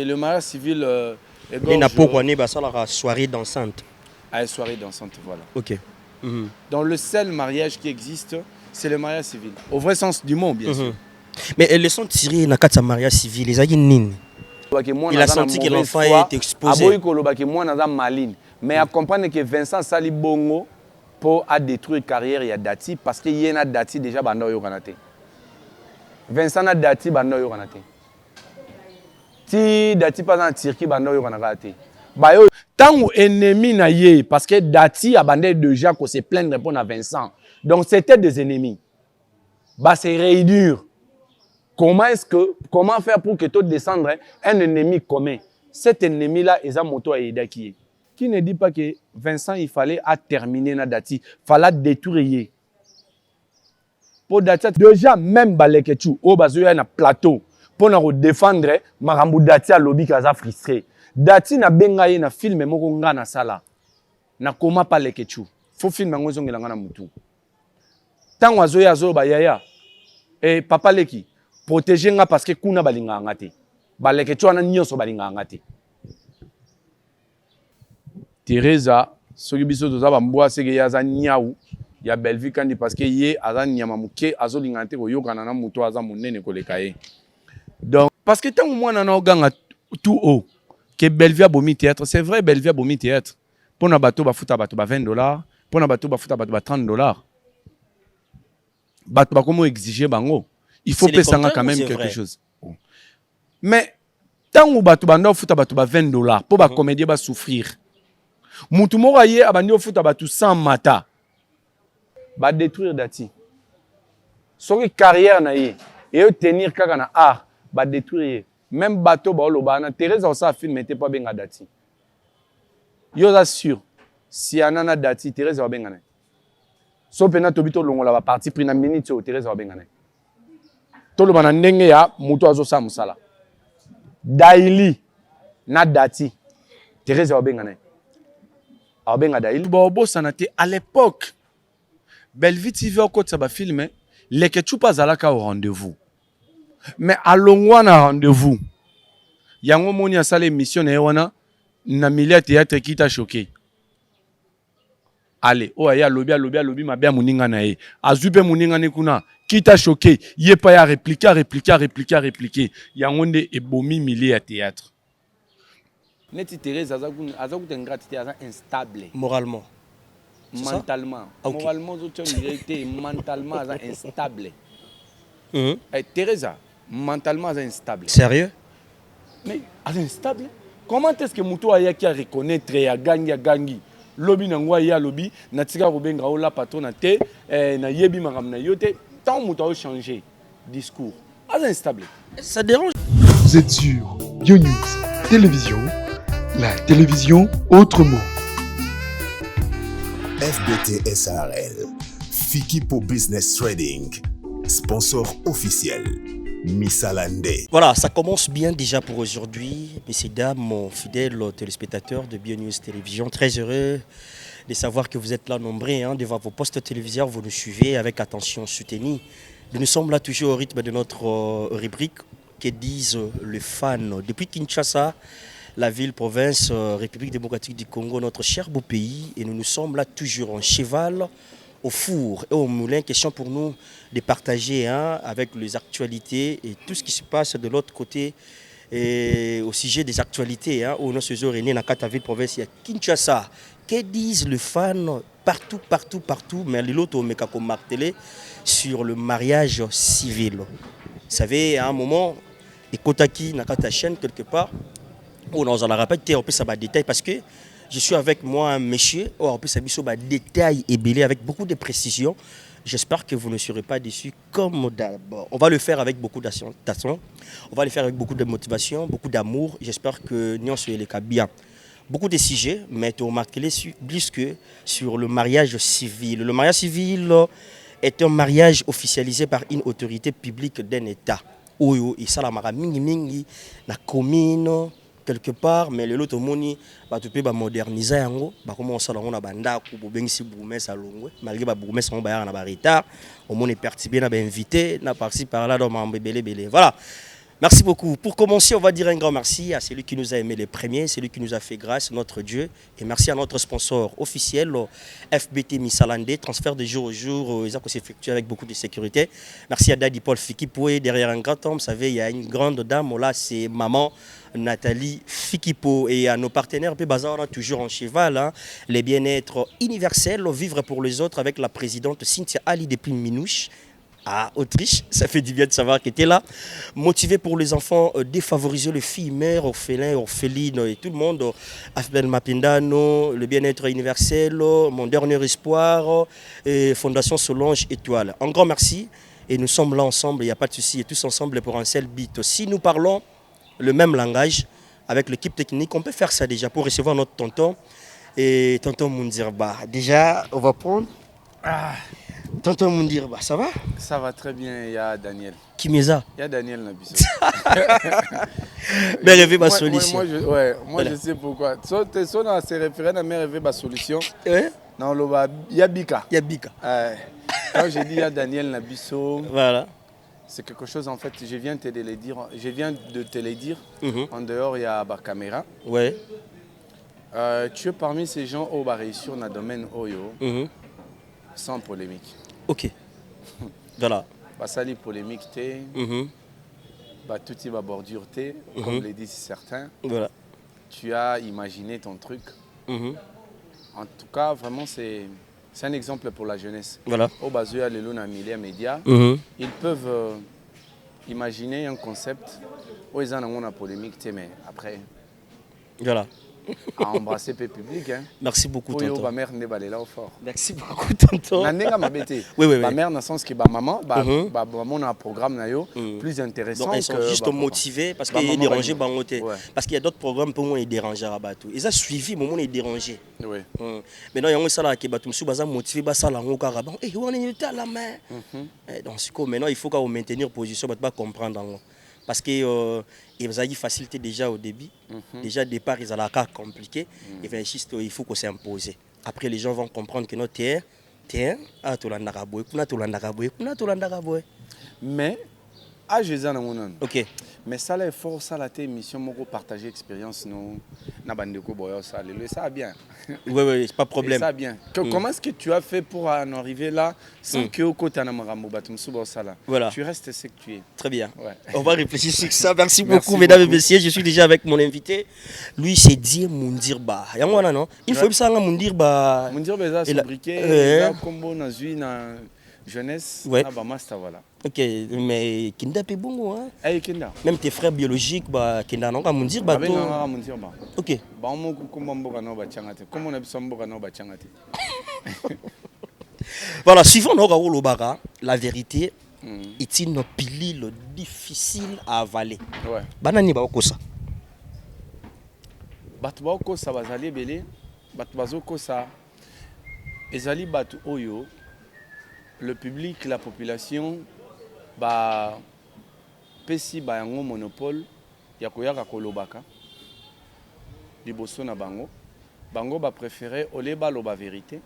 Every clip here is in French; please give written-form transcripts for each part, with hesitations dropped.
le mariage civil il n'a pas connu ça la soirée dansante. Ah, soirée dansante, voilà. OK. Dans le seul mariage qui existe, c'est le mariage civil. Au vrai sens du mot, bien sûr. Mais les sont tirés dans le mariage civil, les aguinines. Il a senti que l'enfant est exposé. Mais à comprendre que Vincent Sali Bongo pour détruire la carrière de Dati parce qu'il y a Dati déjà bando yo kanate. Vincent a Dati bando yo kanate. Ti Dati pas en Turquie bando yo kanate. Bayo tant ennemi na ye parce que Dati a bandé déjà qu'on se plaindre pour Vincent. Donc c'était des ennemis. Bah c'est réduire. Comment faire pour que tu descendre un ennemi commun? Cet ennemi-là, il a moto à aider qui ne dit pas que Vincent, il fallait terminer na Dati, il fallait détruire. Pour Dati, déjà, même Balekechu, au bazoya na plateau, pour nous défendre, Marambu Dati a lobby kaza frustré. Dati na bengaye na film moko nga na sala. Na koma pa Lekechu. Faut film ngo zongela nga na mutu. Tant wazoya zo ba yaya. Et papa Leki protéger nga parce que kuna balinga ngate. Balekechu ana nyonso balinga ngate. Teresa, soki biso toza bambwa seke yaza nyau ya Bellevue kandi parce que ye aza nyama muke azolinga te koyokana na muto aza munene koleka ye. Donc parce que tant mwana na oganga tout haut que Bellevue a bomi théâtre, c'est vrai Bellevue a bomi théâtre. Pour na bateau ba futa bateau ba $20, pour na bateau ba futa bateau ba $30. Bateau ba comment exiger bango. Il faut payer ça quand même quelque chose. Mais tant ou bateau ba futa bateau ba $20 pour ba comédien ba souffrir. Mutu moko ye abandi ofuta batu sans mata ba détruire Dati. Soki carrière na ye et tenir kaka na art ba détruire. Même bateau ba oloba na Teresa osa film était pas benga Dati. Yo za sûr si anana Dati Teresa ba benga na. So pena tobito longola ba parti pris na minute o Teresa ba benga na. To lo bana ndenge ya mutu azo sa musala. Daily na Dati Teresa ba benga na. À l'époque, Bellevue TV au côté de film, les que tu pas à la au rendez-vous. Mais à l'ongwana rendez-vous, il y a un moment où il y a une émission na milieu théâtre qui t'a choqué. Allez, oh ya lobby ma bien moninga na e. Azube moninga ne kuna qui t'a choqué. Yé pas ya répliquer. Il y a un monde ebomi milieu théâtre. Neti Teresa azakuta ingratitude instable moralement mentalement moralement mentalement instable Teresa mentalement instable sérieux mais instable comment est-ce que muto aya qui a reconnaître ya gangi lobby na ngwa ya lobby na tika robenga ola patron te na yebi makam na yote tant muto a changer discours instable ça dérange. Vous êtes sur BioNews Télévision. La télévision autrement. FBT SARL, Fikipo Business Trading, sponsor officiel, Missalande. Voilà, ça commence bien déjà pour aujourd'hui. Messieurs, dames, mon fidèle téléspectateur de BioNews Télévision, très heureux de savoir que vous êtes là nombreux devant vos postes téléviseurs, vous nous suivez avec attention soutenue. Nous sommes là toujours au rythme de notre rubrique que disent les fans. Depuis Kinshasa, la ville-province, République démocratique du Congo, notre cher beau pays. Et nous sommes là toujours en cheval, au four et au moulin. Question pour nous de partager avec les actualités et tout ce qui se passe de l'autre côté. Et au sujet des actualités, où nous sommes réunis dans la ville-province, il y a Kinshasa. Que disent les fans partout, mais l'autre, on a martelé sur le mariage civil. Vous savez, à un moment, et Kotaki, dans la chaîne, quelque part, on en a rappelé, on peut savoir des détails parce que je suis avec moi un monsieur, on peut savoir des détails ébélés avec beaucoup de précision. J'espère que vous ne serez pas déçus comme d'abord. On va le faire avec beaucoup d'attention, on va le faire avec beaucoup de motivation, beaucoup d'amour. J'espère que nous serons les cas bien. Beaucoup de sujets, mais tu remarques plus que sur le mariage civil. Le mariage civil est un mariage officialisé par une autorité publique d'un État. Oyo, et ça la mara mingi la commune quelque part, mais le lot moni ba tu peux ba moderniser yango ba comment ça on a banda ku bo bengisi bourgmestre alongwe malgré ba bourgmestre on ba ya na ba retard au moni participer na ba invité na par-ci par là dans mambe belé voilà. Merci beaucoup. Pour commencer, on va dire un grand merci à celui qui nous a aimé les premiers, celui qui nous a fait grâce, notre Dieu. Et merci à notre sponsor officiel, FBT Missalandé, transfert de jour au jour, ça s'effectue avec beaucoup de sécurité. Merci à Daddy Paul Fikipo. Derrière un grand homme, vous savez, il y a une grande dame, là c'est maman Nathalie Fikipo. Et à nos partenaires, on a toujours en cheval, hein, les bien-être universels, vivre pour les autres avec la présidente Cynthia Ali depuis Minouche. À Autriche, ça fait du bien de savoir qu'elle était là. Motivé pour les enfants défavorisés, les filles, mères, orphelins, orphelines et tout le monde. Afbel Mapindano, le bien-être universel, mon dernier espoir, et Fondation Solange Étoile. Un grand merci et nous sommes là ensemble, il n'y a pas de souci, et tous ensemble pour un seul but. Si nous parlons le même langage avec l'équipe technique, on peut faire ça déjà pour recevoir notre tonton. Et tonton Moundirba, déjà, on va prendre... Tonton Moundirba, ça va? Ça va très bien, il y a Daniel. Qui m'est ça? Il y a Daniel Nabiso. Mais rêver ma solution. Moi je sais pourquoi. Si on a se référé à mes rêver ma solution, Ouais. non, il y a Bika. Il y a Bika. Quand j'ai dit il y a Daniel Nabiso, Voilà. c'est quelque chose en fait, je viens de te le dire. En dehors, il y a la caméra. Ouais. Tu es parmi ces gens qui ont réussi dans le domaine Oyo. Sans polémique. Ok. Voilà. Ça les polémiques, tout y va bordure, comme le disent certains. Voilà. Tu as imaginé ton truc. En tout cas, vraiment, c'est un exemple pour la jeunesse. Voilà. Au bas de les médias, ils peuvent imaginer un concept où ils ont une polémique, mais après, voilà. à embrasser le public. Hein. Merci beaucoup, tonton. Ma mère n'est pas là au fort. Merci beaucoup, tonton. Ma mère, dans le sens que maman, maman a un programme plus intéressant. Donc, ils sont juste motivés parce qu'ils sont dérangés. Parce qu'il y a d'autres programmes pour moi, ils dérangent à Rabatou. Ils ont suivi, mais moi, ils dérangés. Maintenant, il y a un salaire qui est motivé, et on est à la main. Donc, maintenant, il faut qu'on maintienne position, pour comprendre. Parce qu'il y a une facilité déjà au début. Déjà, au départ, ils ont la carte compliquée. Il faut qu'on s'impose. Après, les gens vont comprendre que notre terre, mais, ok. Mais ça, il faut ça, la émission, partager l'expérience. Ça va bien. Oui, c'est pas de problème. Ça bien. Comment est-ce que tu as fait pour en arriver là sans que au côté voilà. Tu restes ce que tu es. Très bien. Ouais. On va réfléchir sur ça. Merci beaucoup, mesdames et messieurs. Je suis déjà avec mon invité. Lui, c'est Dieu Moundirba. Il faut que ça Moundirba. Moundirba, c'est briquet. Comme on a vu dans jeunesse, voilà. Ok, mais Kinda est bon, hein? Hey, Kinda. Même tes frères biologiques, Kinda, non, Moundirba. Ok. Voilà, suivant Nora, la vérité est une pilule difficile à avaler. Ouais. Banani ba okosa. Batu ba okosa bazali belé, batu bazokosa. Ezali batu oyo, le public, la population, pesi ba yango monopole ya koyaka kolobaka. Liboso na bango, bango ba préféré oleba loba vérité.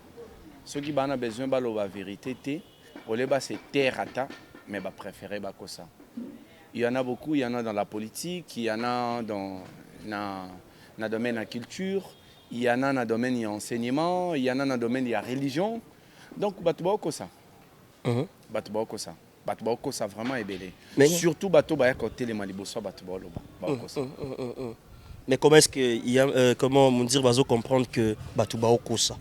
Ceux qui ont besoin de la vérité, c'est terre à terre, mais ils préfèrent ça. Il y en a beaucoup, il y en a dans la politique, il y en a dans le domaine de la culture, il y en a dans le domaine de l'enseignement, il y en a dans le domaine de la religion. Donc, ça. Ça vraiment est belé. Surtout, côté les Maliboso, mais comment est-ce que comment Moundir Bazo comprendre que ça?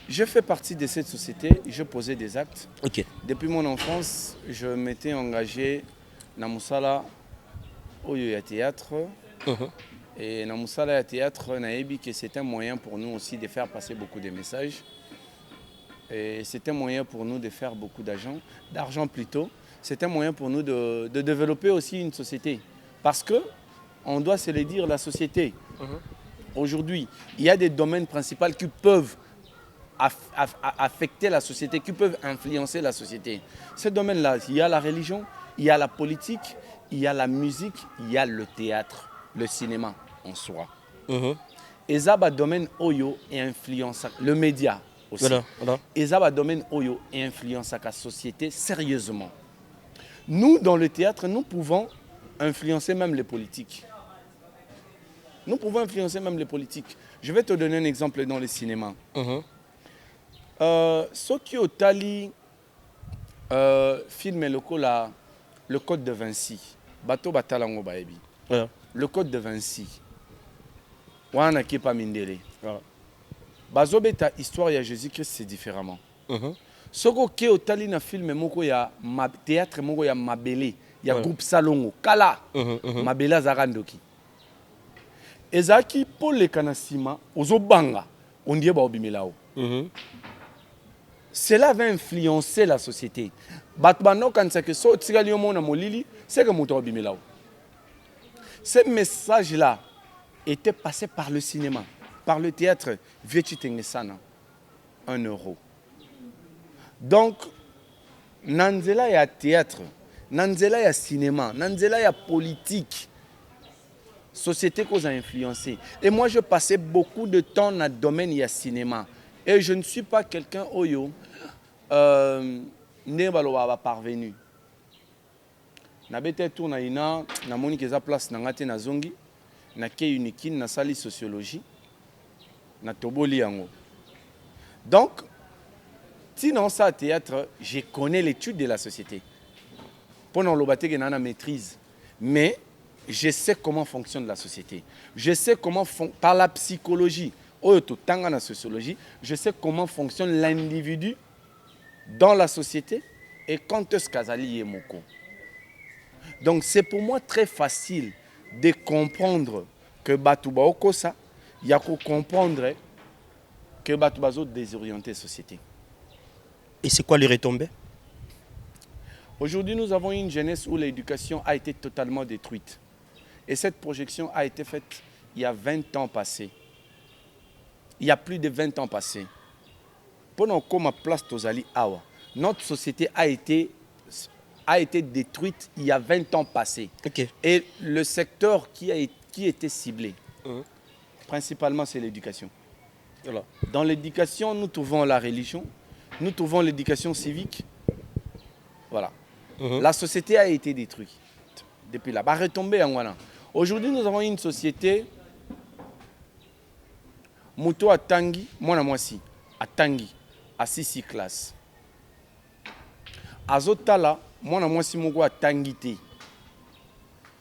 Je fais partie de cette société, je posais des actes. Okay. Depuis mon enfance, je m'étais engagé dans Moussala au théâtre. Et dans Moussala théâtre, que c'était un moyen pour nous aussi de faire passer beaucoup de messages. Et c'était un moyen pour nous de faire beaucoup d'argent plutôt. C'était un moyen pour nous de développer aussi une société. Parce que, on doit se le dire, la société, aujourd'hui, il y a des domaines principaux qui peuvent affecter la société, qui peuvent influencer la société. Ces domaines-là, il y a la religion, il y a la politique, il y a la musique, il y a le théâtre, le cinéma en soi. Et ça, le domaine Oyo et influence le média aussi. Et ça, le domaine Oyo et influence la société sérieusement. Nous, dans le théâtre, nous pouvons influencer même les politiques. Nous pouvons influencer même les politiques. Je vais te donner un exemple dans le cinéma. Ce qui au Tali film le Code de Vinci. Bateau Batalango Baebi. Le Code de Vinci. Wana Kepa Mindele. Bazobeta histoire ya Jésus-Christ c'est différemment. Ce qui au Tali na film moko ya théâtre moko ya Mabele, ya groupe Salongo. Kala. Mabela Zarandoki. Ezaki pour les kanasima ozobanga on dit ba obimelao. Cela va influencer la société. Batbano quand c'est que so tigali omona molili, c'est que moto obimelao. Ce message là était passé par le cinéma, par le théâtre Viechi Tengesana. 1 euro. Donc nanzela ya théâtre, nanzela ya cinéma, nanzela ya politique. Société qu'on a influencé. Et moi, je passais beaucoup de temps dans le domaine du cinéma. Et je ne suis pas quelqu'un oyo ne parvenu. Na bete tour na ina na moni keza place na ngate na zongi na ke unikin na sali sociologie na toboli yango. Donc sinon ça théâtre, je connais l'étude de la société. Pendant le bâté que na maîtrise, mais je sais comment fonctionne la société. Je sais comment, par la psychologie, dans la sociologie, je sais comment fonctionne l'individu dans la société et quand est-ce qu'Azali est moko. Donc c'est pour moi très facile de comprendre que Batouba Okosa, il y a qu'à comprendre que Batouba Zo désorienté la société. Et c'est quoi les retombées? Aujourd'hui, nous avons une jeunesse où l'éducation a été totalement détruite. Et cette projection a été faite il y a 20 ans passés. Il y a plus de 20 ans passés. Pendant qu'on ma place Tozali Awa, notre société a été détruite il y a 20 ans passés. Et le secteur qui était ciblé, principalement, c'est l'éducation. Dans l'éducation, nous trouvons la religion, nous trouvons l'éducation civique. Voilà. La société a été détruite. Depuis là, bah retomber en voilà. Aujourd'hui, nous avons une société. Moto à Tangi, moi moi si, à Tangi, à 6 classes. Azotala, moi si mogo à Tangi.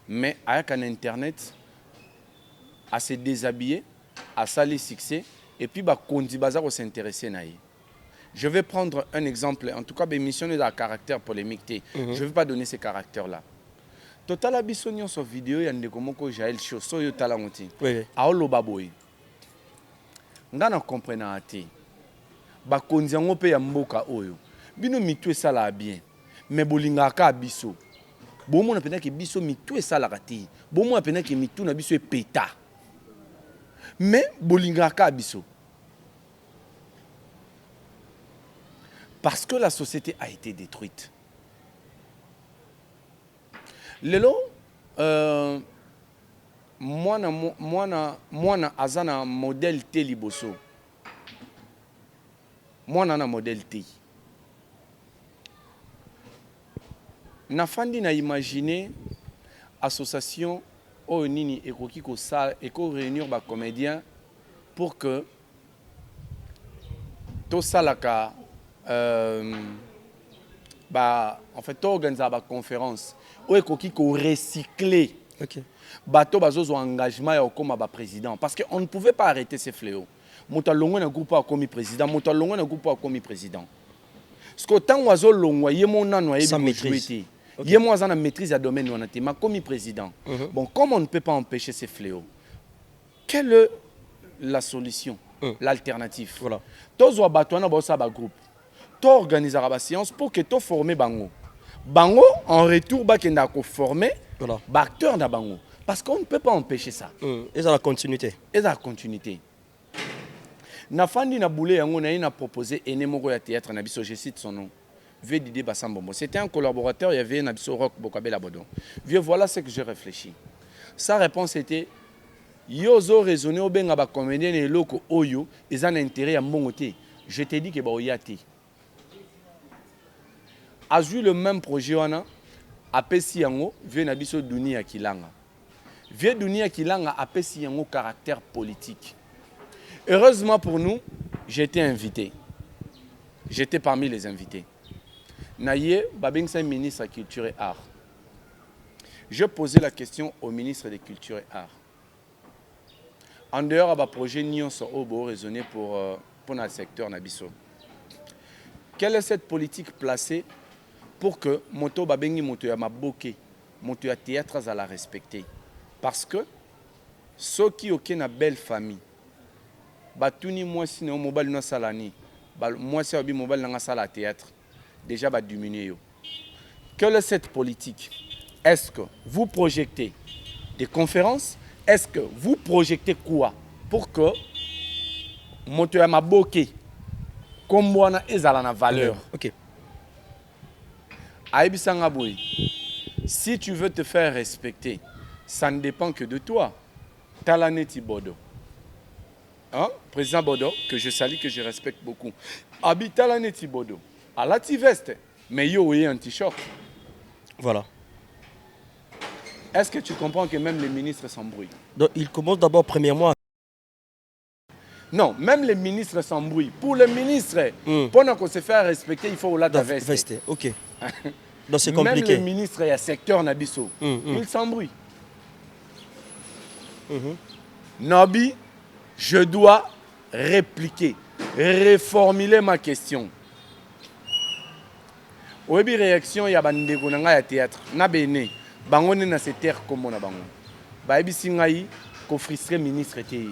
Mais avec un internet, à se déshabiller, à saler succès, et puis bah kondi bazar s'intéresser naïe. Je vais prendre un exemple, en tout cas, l'émission est à caractère polémique. Je ne vais pas donner ces caractères-là. Total abisonnion sur vidéo, il y a des gens qui ont chose, so yo talanguti. Aolo baboy. Ngana comprena ate. Ba konziango pe ya mboka oyo. Bino mitwe sala bien. Mais bolinga ka biso. Bomo na pena ke biso mitwe sala kati. Bomo na pena ke mitu na biso e peta. Mais bolinga ka biso. Parce que la société a été détruite. Lelo, moi azana modèle T liboso. Moi na modèle T. Nafandi na imaginer association au nini ekoki ko sa eko réunir ba comédiens pour que to salaka en fait, organiser une conférence où il faut recycler. Bateau bazo engagement et comme président parce qu'on ne pouvait pas arrêter ces fléaux. Motalongo na groupe a commis président, motalongo na groupe a commis président. Ce que tant oiseau longo yemo nano sans maîtrise. Yemo azana maîtrise à domaine on a été ma commis président. Bon, comme on ne peut pas empêcher ces fléaux, quelle est la solution, l'alternative? Voilà. Tous wa bateau na bossa ba groupe. Organiser la séance pour que tu formes bango. Bango en retour ba kenda ko former acteur na bango parce qu'on ne peut pas empêcher ça. Et ça la continuité. Et ça la continuité. Na fandi na boulé yango na proposé enemoko ya théâtre na biso, je cite son nom. Vieux Didier Bassambombo. C'était un collaborateur, il y avait na biso Rock Bokabela Bodon. Vieux, voilà ce que j'ai réfléchi. Sa réponse était yozo raisonner au benga ba comédien et loko oyo, ils ont intérêt à mongoté. Je t'ai dit que ba oyati. A vu le même projet, apesi yango vieux na biso Dunia Kilanga. Vieux Dunia Kilanga apesi yango caractère politique. Heureusement pour nous, j'ai été invité. J'étais parmi les invités. Naye Babengsa ministre de la Culture et Art. Je posais la question au ministre de la Culture et Art. En dehors de projet Nyon Obo raisonné pour le secteur Nabiso. Quelle est cette politique placée pour que moto babengi moto ya maboke, moto ya théâtre à la respecter? Parce que ceux qui ont une belle famille, batuni moi si no mobile na salani, moi si abi mobile na sala théâtre, déjà va diminuer. Quelle est cette politique? Est-ce que vous projetez des conférences? Est-ce que vous projetez quoi pour que moto ya maboke comme wana ezala na valeur? OK. Aïbisanga boy. Si tu veux te faire respecter, ça ne dépend que de toi. Talaneti Bodo. Hein? Président Bodo, que je salue, que je respecte beaucoup. Abi Talaneti Bodo. À la veste, mais yo y un t-shirt. Voilà. Est-ce que tu comprends que même les ministres s'embrouillent? Donc il commence d'abord premièrement. Non, même les ministres s'embrouillent. Pour les ministres, pendant qu'on se fait respecter, il faut la veste. OK. Donc c'est compliqué. Même les ministres, il y a secteur Nabiso. Ils s'embrouillent. Nabi, je dois répliquer, reformuler ma question. Oyebi réaction ya bandeko na ngai ya théâtre. Na bene, bango ne na se terre comme na bango. Ba yebi singai ko frustrer ministre te.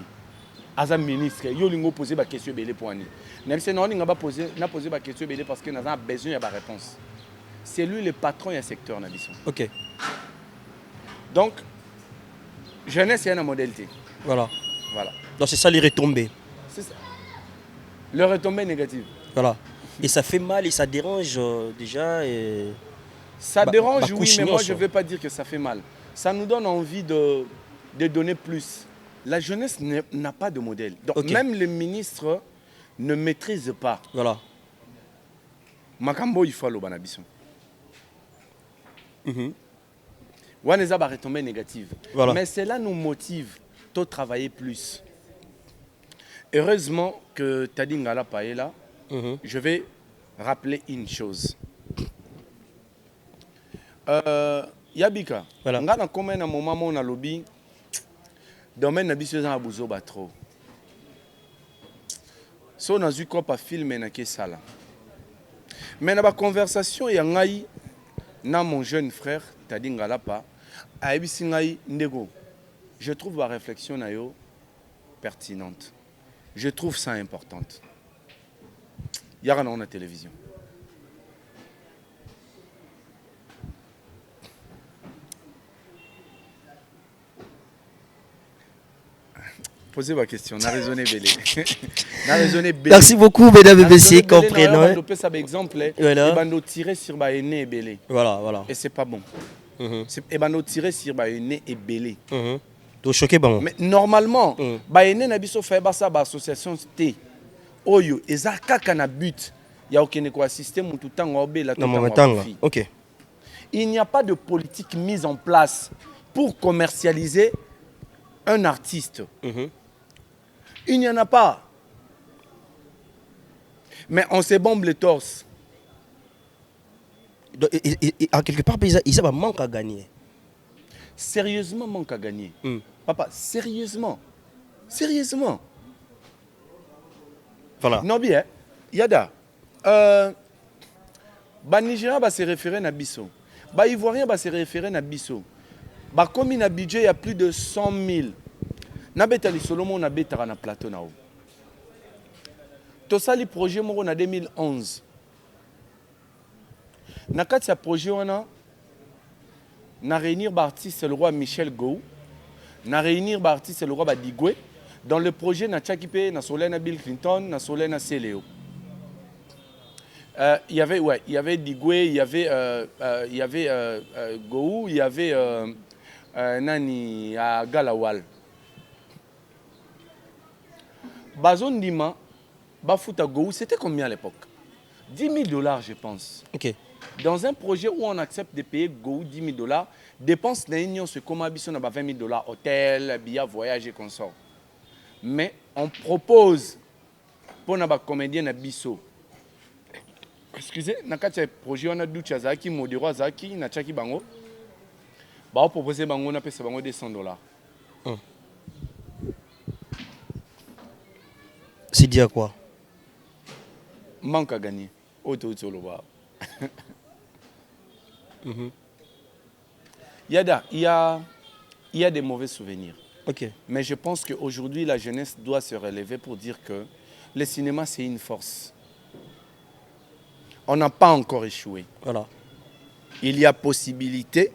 Aza ministre, yo lingo poser ba question belé pour ani. Na bise na ninga ba poser ba question belé parce que na a besoin ya ba réponse. C'est lui le patron du secteur Nabiso. OK. Donc jeunesse est un modèle. Voilà. Voilà. Donc c'est ça les retombées. C'est ça. Le retombée négative. Voilà. Et ça fait mal et ça dérange déjà. Et... Ça dérange, oui, mais moi je ne veux pas dire que ça fait mal. Ça nous donne envie de donner plus. La jeunesse n'a pas de modèle. Donc même les ministres ne maîtrisent pas. Voilà. Makambo il faut l'obanabiso. Waneza va retomber négative. Voilà. Mais cela nous motive de travailler plus. Heureusement que Tadi Ngala Paella, je vais rappeler une chose. Yabika, voilà. Ngana comme un moment où on a lobby, domaine n'abissez en abouzo batro. So on a vu quoi pas filmer na kesala. Mais dans la conversation il y a ngai na mon jeune frère Tadi Ngala Pa, aibisi ngai ndego. Je trouve la réflexion na yo pertinente. Je trouve ça importante. Il y a rien à la télévision. Posez ma question. On a raisonné belé. Merci beaucoup, mesdames et messieurs. Comprenons. On peut ça exemple. Voilà. Et on tirer sur ba aîné et belé. Voilà, voilà. Et c'est pas bon. Et on tirer sur ba aîné et belé. Donc choqué bon. Mais normalement, ba aîné na biso fait ba ça ba association T. Oyo eza kaka na but. Il y a aucun écosystème où tout le temps obé OK. Il n'y a pas de politique mise en place pour commercialiser un artiste. Il n'y en a pas. Mais on se bombe les torses. En quelque part, ils ont un manque à gagner. Sérieusement, manque à gagner. Papa, sérieusement. Sérieusement. Voilà. Non bien, Yada. Nigeria va se référer à Bisso. Ivoirien va se référer à Bisso. Comme il a un budget, il y a plus de 100 000. Nabetali Solomon nabetara na plateau na o. To sali projet moko na 2011. Na kati ya projet wana na réunir l'artiste le roi Michel Gou, na réunir l'artiste le roi Badigwe dans le projet na Tchakipe na Solena Bill Clinton na Solena Seleo. Il y avait Digwe, il y avait Gou, il y avait Nani à Galawal. Bazon Dima, Bafuta Gou, c'était combien à l'époque? $10 000, je pense. OK. Dans un projet où on accepte de payer go 10 000 $, dépenses n'ayant ce comme on a 20 000 $, hôtel, billets, voyage et consorts. Mais on propose pour les comédiens à Bisso. Excusez, dans le projet, on a dit que Zaki, Modero, Zaki, Nachaki Bango. On propose Bango, on a payé Bango $200. C'est dit à quoi? Manque à gagner. Il y a des mauvais souvenirs. Ok. Mais je pense qu'aujourd'hui, la jeunesse doit se relever pour dire que le cinéma, c'est une force. On n'a pas encore échoué. Voilà. Il y a possibilité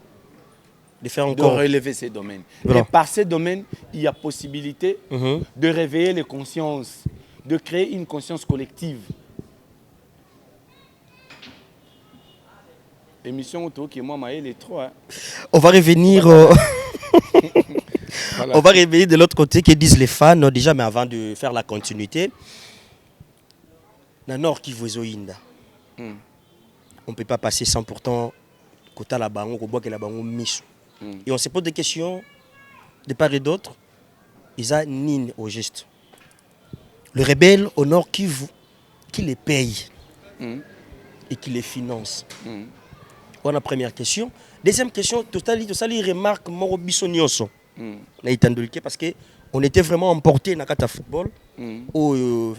De faire de encore. relever ces domaines. Voilà. Et par ces domaines, il y a possibilité de réveiller les consciences, de créer une conscience collective. Émission auto qui est moi, Maël est trop. Hein. On va revenir. Voilà. On va revenir de l'autre côté, que disent les fans. Déjà, mais avant de faire la continuité, dans Nord Kivu Zoïnda, on ne peut pas passer sans pourtant côté la bango, au bois que la bango miso. Et on se pose des questions de part et d'autre. Ils ont nine au geste. Le rebelle au Nord Kivu, qui les paye et qui les finance. Voilà la première question. Deuxième question, tout ça, il remarque Moro Bissonioso. Parce qu'on était vraiment emporté dans le football.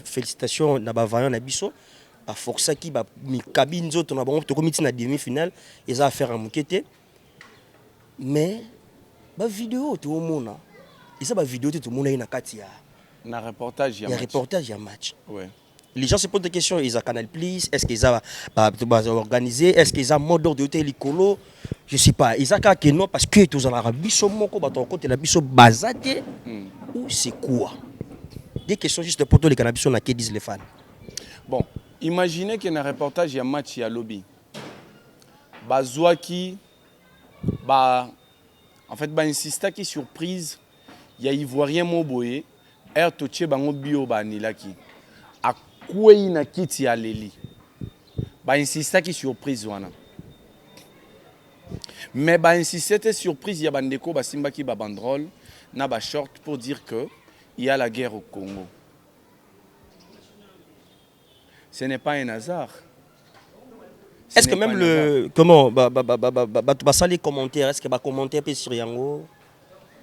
Félicitations à Vaillant Nabiso. À Força qui a mis cabine, on a mis la demi-finale. Ils ont affaire à Moukete. Mais, la vidéo, tout le monde. Ils ont la vidéo, tout le monde. Il y a un reportage. Il y a un reportage, il y a un match. Ouais. Les gens se posent des questions. Ils ont Canal Plus. Est-ce qu'ils ont organisé? Est-ce qu'ils ont mode d'ordre de hôtel Licolo? Je ne sais pas. Ils ont que non parce que tous en Arabie Somoko, côté la biso bazate. Ou c'est quoi? Des questions juste pour tous les cannabis on a qui disent les fans. Bon, imaginez qu'il y a un reportage, il y a un match, il y a lobby. Bazouaki, en fait, insista qui surprise, il y a Ivoirien Moboye, Air Toche Bango Bio Banilaki. A quoi il n'a quitté à Leli? Insista qui surprise, wana. Mais si c'était surprise, il y a Bandeko, Simba qui bandrole, na short pour dire que il y a la guerre au Congo. Ce n'est pas un hasard. Est-ce que même le comment les commentaires, est-ce que va commenter sur Yango?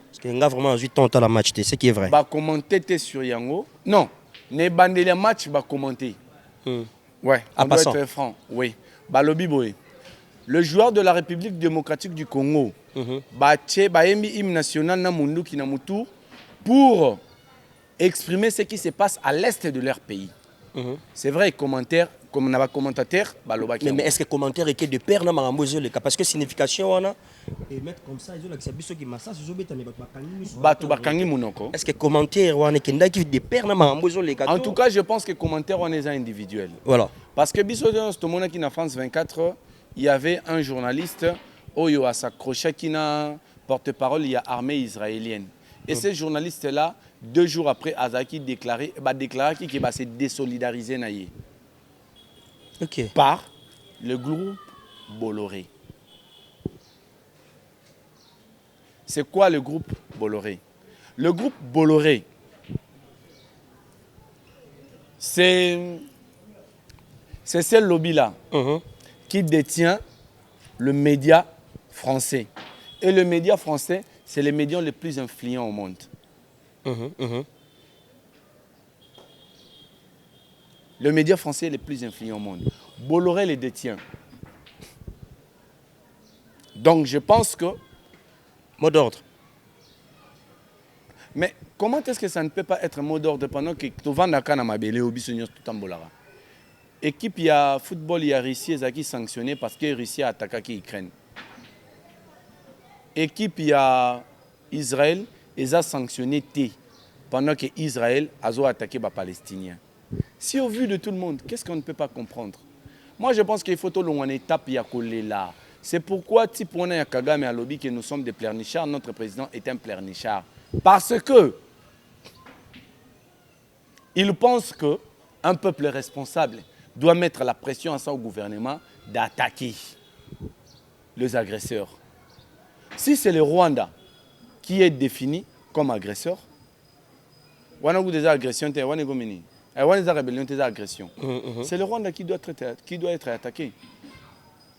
Parce que nga vraiment 8 ans à la match, c'est ce qui est vrai. Va commenter sur Yango? Non, ne bandé les matchs va commenter. Ouais, on doit être franc. Oui. Balobi boy. Le joueur de la République démocratique du Congo, Baemi hymne national na mundu ki na mutu pour exprimer ce qui se passe à l'est de leur pays. C'est vrai, commentaire, comme on a commentateur, mais est-ce que commentaire est que de père na marambozo le cas parce que signification on a et mettre comme ça ils ont l'accepté ceux qui massage ils ont bêta mais batu bakangi munoko. Est-ce que commentaire on est kenda qui de père na marambozo le cas? En tout cas, je pense que commentaire on est individuel. Voilà. Parce que biso dans ce monde qui na France 24, il y avait un journaliste Oyo a s'accroché qui n'a porte-parole il y a armée israélienne. Et ce journaliste là 2 jours après Azaki déclaré qu'il va se désolidariser naïe. Par le groupe Bolloré. C'est quoi le groupe Bolloré? Le groupe Bolloré, c'est ce lobby-là qui détient le média français. Et le média français, c'est les médias les plus influents au monde. Le média français est le plus influent au monde. Bolloré les détient. Donc je pense que... Mot d'ordre. Mais comment est-ce que ça ne peut pas être mot d'ordre pendant que tu vas dans le Mabélé au Bissonios tout en Bolara? Équipe, il y a football, il y a Russie qui est sanctionné parce que Russie a attaqué l'Ukraine. Équipe, il y a Israël, ils ont sanctionné T pendant que Israël a attaqué les Palestiniens. Si au vu de tout le monde, qu'est-ce qu'on ne peut pas comprendre? Moi, je pense qu'il faut tout le monde étape là. C'est pourquoi, type on a Kagame à lobby que nous sommes des pleurnichards, notre président est un pleurnichard. Parce que il pense qu'un peuple responsable doit mettre la pression à ça au gouvernement d'attaquer les agresseurs. Si c'est le Rwanda qui est défini comme agresseur, on a des agressions, on a des rébellions, des agressions. C'est le Rwanda qui doit être attaqué.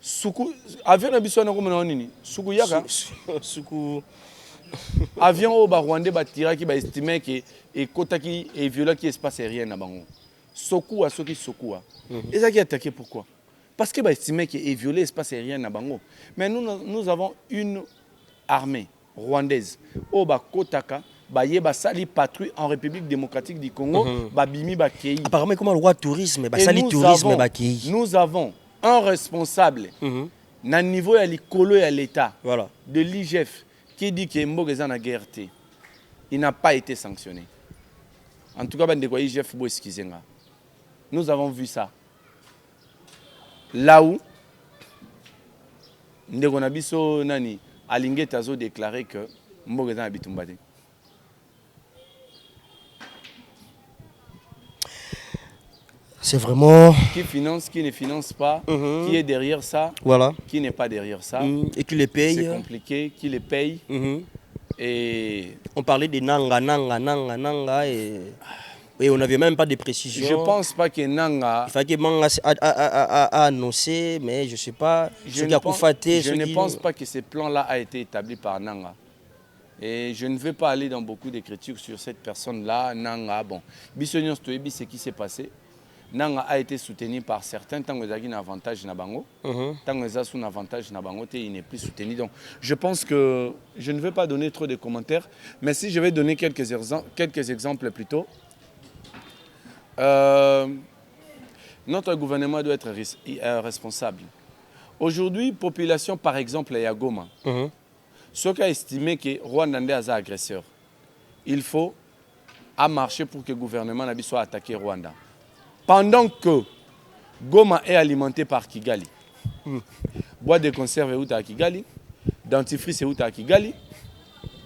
Soukou, avion avion au Rwandais batira qui va estimer que et kota qui est violent qui espace rien na bango. Sokou a soki sokou a. Et ça qui attaqué pourquoi? Parce que va estimer que est violé espace rien na bango. Mais nous avons une armée rwandaise au Kotaka ba sali patrouille en République démocratique du Congo ba bimi ba kei. Apparemment comment le roi tourisme ba sali tourisme ba kei. Nous avons un responsable na niveau ya likolo ya l'état voilà de l'IGF qui dit que Mboga est en guerre. Il n'a pas été sanctionné. En tout cas, IGF, nous avons vu ça. Là où Ndegonabiso Nani Alingé Tazo déclaré que Mboga est en Abitumbade. C'est vraiment... Qui finance, qui ne finance pas, qui est derrière ça, voilà. Qui n'est pas derrière ça. Et qui les paye. C'est compliqué, qui les paye. Et... On parlait des Nanga et on n'avait même pas de précision. Je ne pense pas que Nanga... Il fallait que Nanga a annoncé, mais je ne sais pas. Je ne pense pas que ce plan-là a été établi par Nanga. Et je ne vais pas aller dans beaucoup de critiques sur cette personne-là. Nanga, bon. Bissonion Stoebi, ce qui s'est passé. Nanga a été soutenu par certains tant que un avantage na bango, tant que un avantage na bango, il n'est plus soutenu. Donc, je pense que je ne vais pas donner trop de commentaires, mais si je vais donner quelques exemples plutôt, notre gouvernement doit être responsable. Aujourd'hui, population par exemple à Goma, ceux qui ont estimé que Rwanda est un agresseur, il faut marcher pour que le gouvernement soit attaqué Rwanda. Pendant que Goma est alimenté par Kigali, bois de conserve est à Kigali, dentifrice est à Kigali,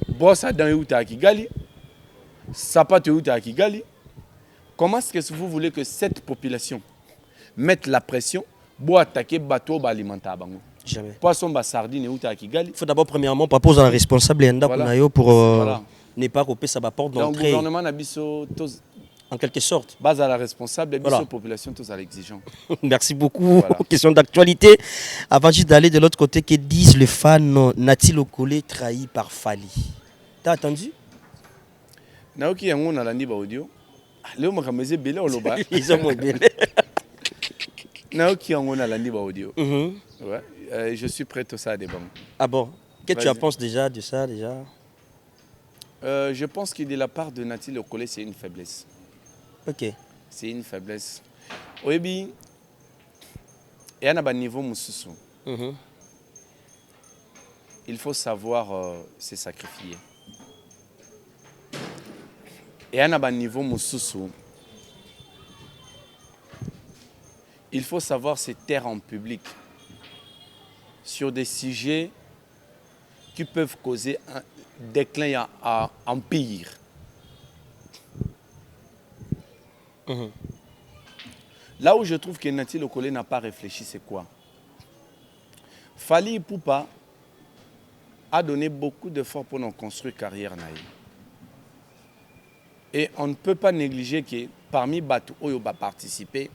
brosse à dents est à Kigali, sapat est à Kigali. Comment est-ce que vous voulez que cette population mette la pression pour attaquer le bateau alimentaire? Jamais. Poisson, sardine est à Kigali. Il faut d'abord premièrement proposer un responsable pour ne pas couper sa porte d'entrée. Donc le gouvernement a en quelque sorte. Base à la responsable et la population, tous à l'exigence. Merci beaucoup. Voilà. Question d'actualité. Avant juste d'aller de l'autre côté, que disent les fans Nati Lokole trahi par Fali? T'as attendu? Naoki yango na landi ba audio. Léo makameze belé oloba. Ils ont moins belé. Naoki yango na landi ba audio. Ouais. Je suis prêt tout ça à débattre. Ah bon? Qu'est-ce que tu en penses déjà de ça déjà? Je pense que de la part de Nati Lokole, c'est une faiblesse. Ok. C'est une faiblesse. Oyebi, il y a un niveau moussou. Il faut savoir se sacrifier. Il y a un niveau moussou. Il faut savoir se taire en public sur des sujets qui peuvent causer un déclin à empire. Là où je trouve que Nati Lokole n'a pas réfléchi, c'est quoi? Fali Ipupa a donné beaucoup d'efforts pour nous construire carrière. Et on ne peut pas négliger que parmi Batu Oyo va participer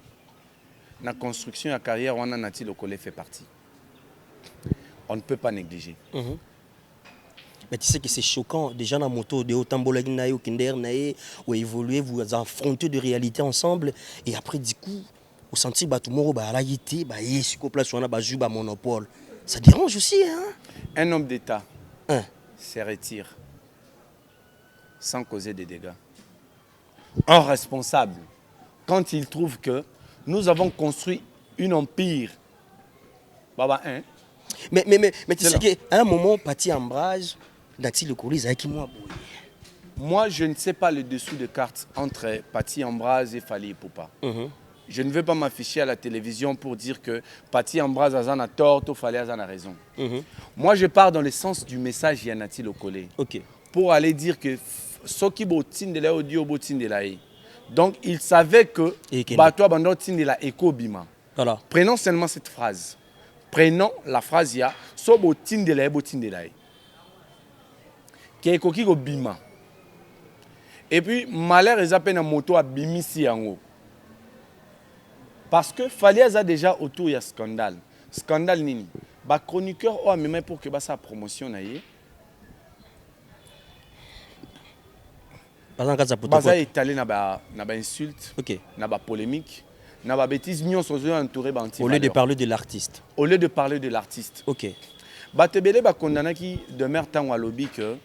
à la construction de la carrière, on a Nati Lokole fait partie. On ne peut pas négliger. Mais tu sais que c'est choquant, déjà dans la moto, de Otambolagi Nae, au Kinder Nae, où évoluer, vous affrontez de réalité ensemble, et après, du coup, vous sentez que tout le monde a été, il monopole. Ça dérange aussi, hein? Un homme d'État se retire sans causer des dégâts. Un responsable, quand il trouve que nous avons construit un empire, mais tu sais qu'à un moment, Pati Ambrage, Nati Lokole, qui moi, je ne sais pas le dessous de carte entre Pati Ambrage et Fali Ipupa. Je ne vais pas m'afficher à la télévision pour dire que Pati Ambrage a tort ou Fali a raison. Moi, je pars dans le sens du message de Nati Lokole. Pour aller dire que Soki Botin de la audio Botin de la. Donc, il savait que Bato Abandon Tin de la Eko Bima. Voilà. Prenons seulement cette phrase. Prenons la phrase, il y a Sobo tindelaye, bo tindelaye. Kekoki go bima. Et puis, malheur, ils appellent la moto à bimisi yango. Parce que Faliaz a déjà autour, il y a scandale. Scandale nini. Ba chroniqueur a même pour que sa promotion naie. Par exemple, Baza étalé na ba insulte, ok, na ba polémique, na ba bêtise mignon sur entouré ba anti. Au lieu de parler de l'artiste. Au lieu de parler de l'artiste. Ok. Batebele ba condamna qui demeure tant à lobby que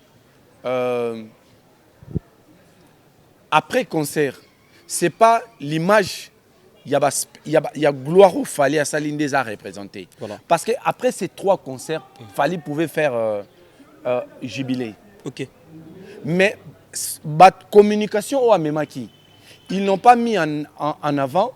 après concert, c'est pas l'image. Il y a gloire au Fali à Saline des Arts représenté. Voilà. Parce qu'après ces 3 concerts, Fali pouvait faire jubilé. Ok. Mais la communication au Amemaki, ils n'ont pas mis en avant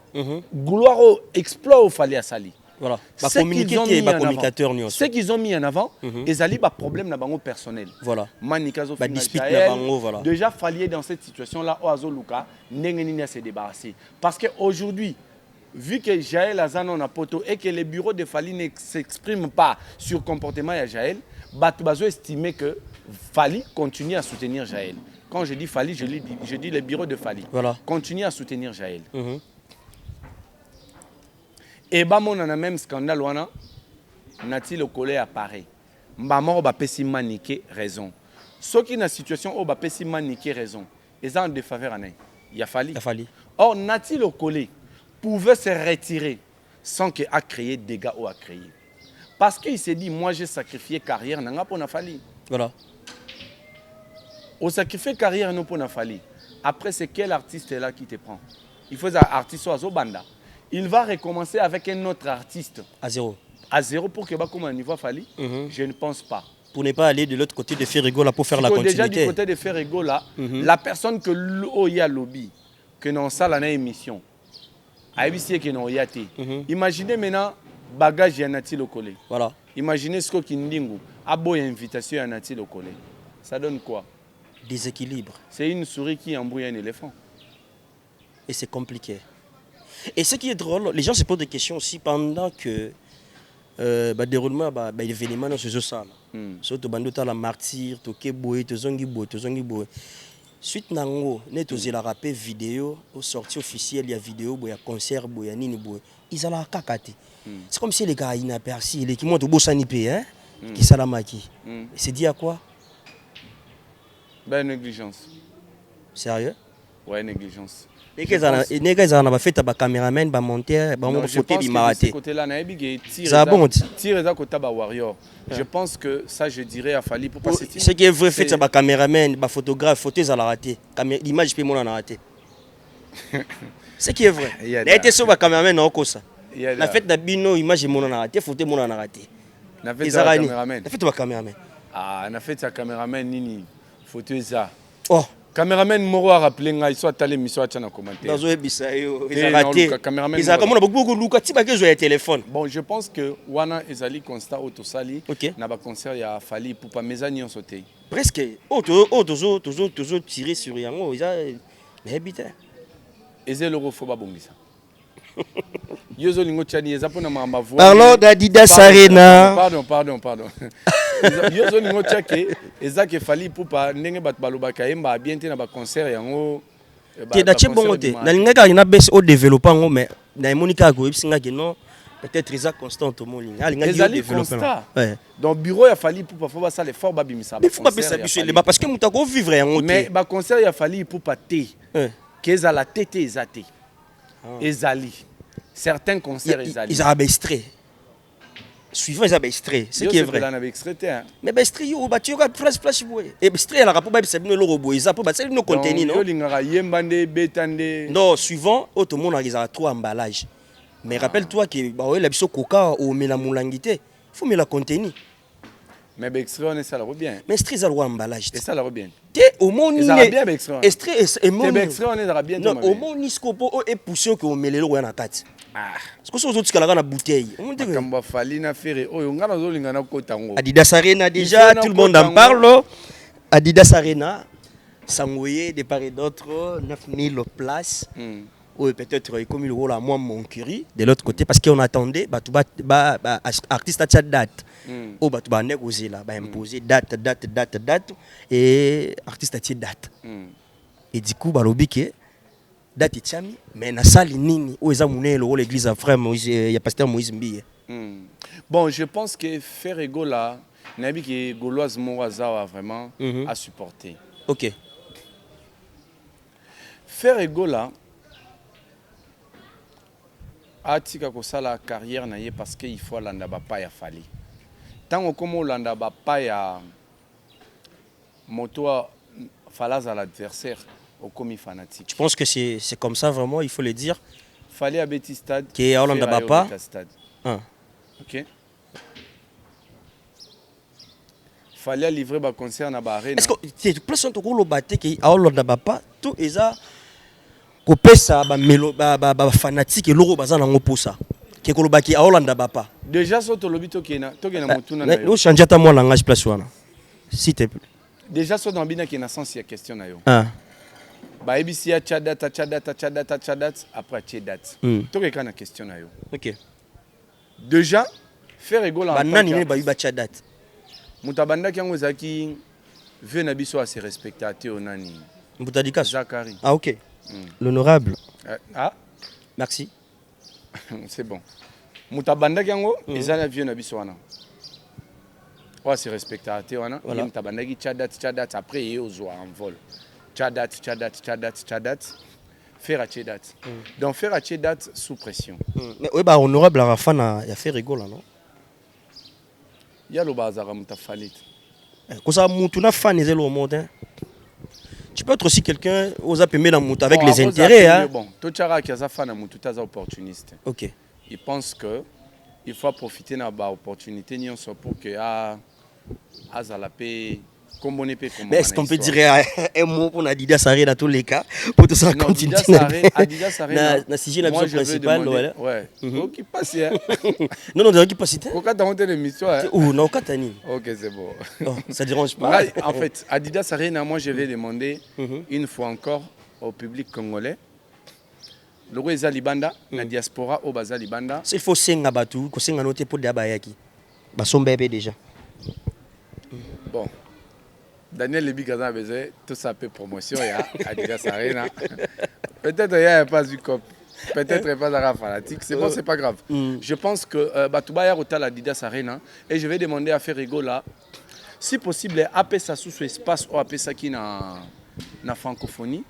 gloire au exploit au Fali à Sali. Voilà. Ce qu'ils ont mis en avant, ce qu'ils ont mis en avant, ils ont un problème dans le personnel. Voilà. Manikazo dispute voilà. Déjà, Fali dans cette situation-là, Oazo Luka, Nengenini s'est débarrassé. Parce qu'aujourd'hui, vu que Jaël Azan a poto et que les bureaux de Fali ne s'expriment pas sur le comportement de Jaël, Batoubazo estimait que Fali continue à soutenir Jaël. Quand je dis Fali, je dis les bureaux de Fali. Voilà. Continue à soutenir Jaël. Et bah mon a même scandale wana nati le collé apparaît. Mbamoro ba pesi maniquer raison. Ceux qui na situation au ba pesi maniquer raison. Ils ont en défaveur ané. Il a fallu. Or nati le collé pouvait se retirer sans qu'il a créé dégâts ou a créé. Parce qu'il s'est dit moi j'ai sacrifié carrière nanga pour na fallu. Voilà. Au sacrifié carrière non pour na fallu. Après c'est quel artiste est là qui te prend? Il faut un artiste à Zobanda. Il va recommencer avec un autre artiste. À zéro. À zéro pour que comme un niveau Fali, je ne pense pas. Pour ne pas aller de l'autre côté de Ferrigo là pour faire la continuité. Déjà du côté de Ferrigo là, la personne que l'OIA lobby, que non ça l'année émission, a évité que non yate. Imaginez maintenant bagage ya nati le collé. Voilà. Imaginez ce que Kindingu a beau invitation à nati le collé. Ça donne quoi? Déséquilibre. C'est une souris qui embrouille un éléphant. Et c'est compliqué. Et ce qui est drôle, les gens se posent des questions aussi pendant que déroulement l'événement dans ce salle. Surtout bandota la martyr, toke boy, tozongi boy. Suite nango, net aux la rappé vidéo, au sortie officielle, il y a vidéo, il y a concert, il y a nini boy. Ils ont la kakate. C'est comme si les gars inaperçus, les qui montent au Bossanipé, hein, qui salamaki. C'est dit à quoi? Ben négligence. Sérieux? Ouais, négligence. Les gars, ils ont fait un caméraman, un monteur, un monteur, je pense que de ce côté-là, warrior. Je pense que ça, je dirais à Fali pour passer. Ce qui est vrai, fait un caméraman, un photographe, photo, ils ont raté. L'image, peut m'en raté. Ce qui est vrai. Il y a été sur un caméraman, non, comme ça. La fête d'Abino, image, mon raté, photo, mon raté. La fête un caméraman. La fête un caméraman. Ah, la fête un caméraman, nini, photo, ça. Oh. Caméraman Moro a rappelé nga ils sont allés mission à tchana commentaire. Dans un bisayo, ils ont raté. Ils ont comme beaucoup Luka tiba que jouer téléphone. Bon, je pense que wana ezali constat autosali na ba concert ya Fali pour pas mes amis sauter. Presque toujours tirer sur yango, ils a mais habité. Ezelo faut ba bongisa. Yozo lingo tchani ezapona mamba voix. Parlons d'Adidas Arena. Pardon. Yozo lingo tchake ezake Fali pour pas ndenge bat balobaka yemba bien te na ba concert yango. Te da chebongo te. Na lingaka ina bes au développement mais na monika go bisinga que non peut-être ils a constant au monde. Ils développement. Donc bureau ya Fali pour pas faut ça les fort babimisa. Mais faut pas ça biso parce que mutako vivre yango te. Mais ba concert ya Fali pour pas te. Qu'eza la tete ezate. Ezali. Certains concerts ezali. Ils ont extrait. Suivant ils ont extrait. Ce qui est vrai. Mais extrait yo ba tu flash boy. Et extrait la rapport ba sebino lo robo ils a pour ba c'est no contenu non. Yo lingara yembande betande. Non, suivant autre monde ils ont trois emballages. Mais rappelle-toi que ba ouais la biso coca au mela mulangité. Faut mettre la contenu. Mais extrait on est ça la bien. Mais extrait ça le emballage. Et ça la bien. Te au monde ni bien extrait. Extrait et monde. Extrait on est bien. Non, au monde ni scopo et poussé que au melelo wana kati. Ah, ce que sont autres qui la bouteille. Kamba Fali na faire oyo ngana zo lingana ko tango. Adidas Arena déjà tout le monde en parle. Adidas Arena sangoyé de part et d'autre 9000 places. Oui, peut-être comme il rôle à moi mon curry de l'autre côté parce qu'on attendait artiste à date. Oh bah tu vas négocier là, bah imposer date et artiste à date. Et du coup bah l'obike date tchami mais na sali nini ou eza munelo ou l'église à frère Moïse ya pasteur Moïse Mbiye. Bon, je pense que Ferrego là, nabi que Gauloise Morazawa vraiment à supporter. OK. Ferrego là atika kosala carrière na ye parce que il faut landa bapa ya fali. Tant comme landa bapa ya moto falaz à l'adversaire au commis fanatique. Je pense que c'est comme ça vraiment, il faut le dire. Fallait à Betty Stade qui est Hollanda Bapa. OK. Fallait livrer ba concert na ba arena. Est-ce que tu place ton rôle au baté qui a Hollanda Bapa tout eza ko pesa ba fanatique et loro baza nango posa. Qui ko lobaki a Hollanda Bapa. Déjà so to lobito kena mutuna na yo. No changer ta moi langage place wana. S'il te plaît. Déjà so dans bina kena sens ya question na yo. Ba ebisi ya chadat après chadat. To ke kana question na yo. OK. Déjà faire rigolo en banani ne ba yuba chadat. Mutabanda kyango zaki veut na biso à se respecter onani. Mutadika Zakari. Ah OK. L'honorable. Merci. C'est bon. Mutabanda kyango ezana vieux na biso wana. On se respecter wana. Mutabanda ki chadat après il ozwa en vol. Chadat. Faire à Chedat. Donc faire à Chedat sous pression. Mais oui, bah honorable à Rafana, il a fait rigoler, non? Il y a le bazar à Moutafalit. Quand ça Moutouna fan est le monde. Tu peux être aussi quelqu'un aux appelés dans Moutou avec les intérêts. Hein? Bon, tout chara qui a fan à Moutou, tu es opportuniste. OK. Il pense que il faut profiter de l'opportunité pour que la paix. Mais est-ce qu'on peut dire un mot pour Adidas Arena dans tous les cas pour tout ça continuer? Adidas Arena. Na sujet la mission principale ouais. Qui passe Non qui passe. Au cas dans l'émission ou non Katani. OK, c'est bon. Oh, ça dérange pas. En fait, Adidas Arena, moi je vais demander une fois encore au public congolais. Le roi Zalibanda, la diaspora au Bazalibanda. Il faut senga batu, ko senga noter pour d'abayaki. Ba sombebe déjà. Bon. Daniel Lebigaza a besoin tout ça peut promotion ya Adidas Arena. Peut-être il n'y a pas du cop. Peut-être pas un fanatique. C'est bon, c'est pas grave. Je pense que Batouba ya hotel Adidas Arena et je vais demander à Ferrego là si possible appeler ça sous ce espace ou appeler ça qui na francophonie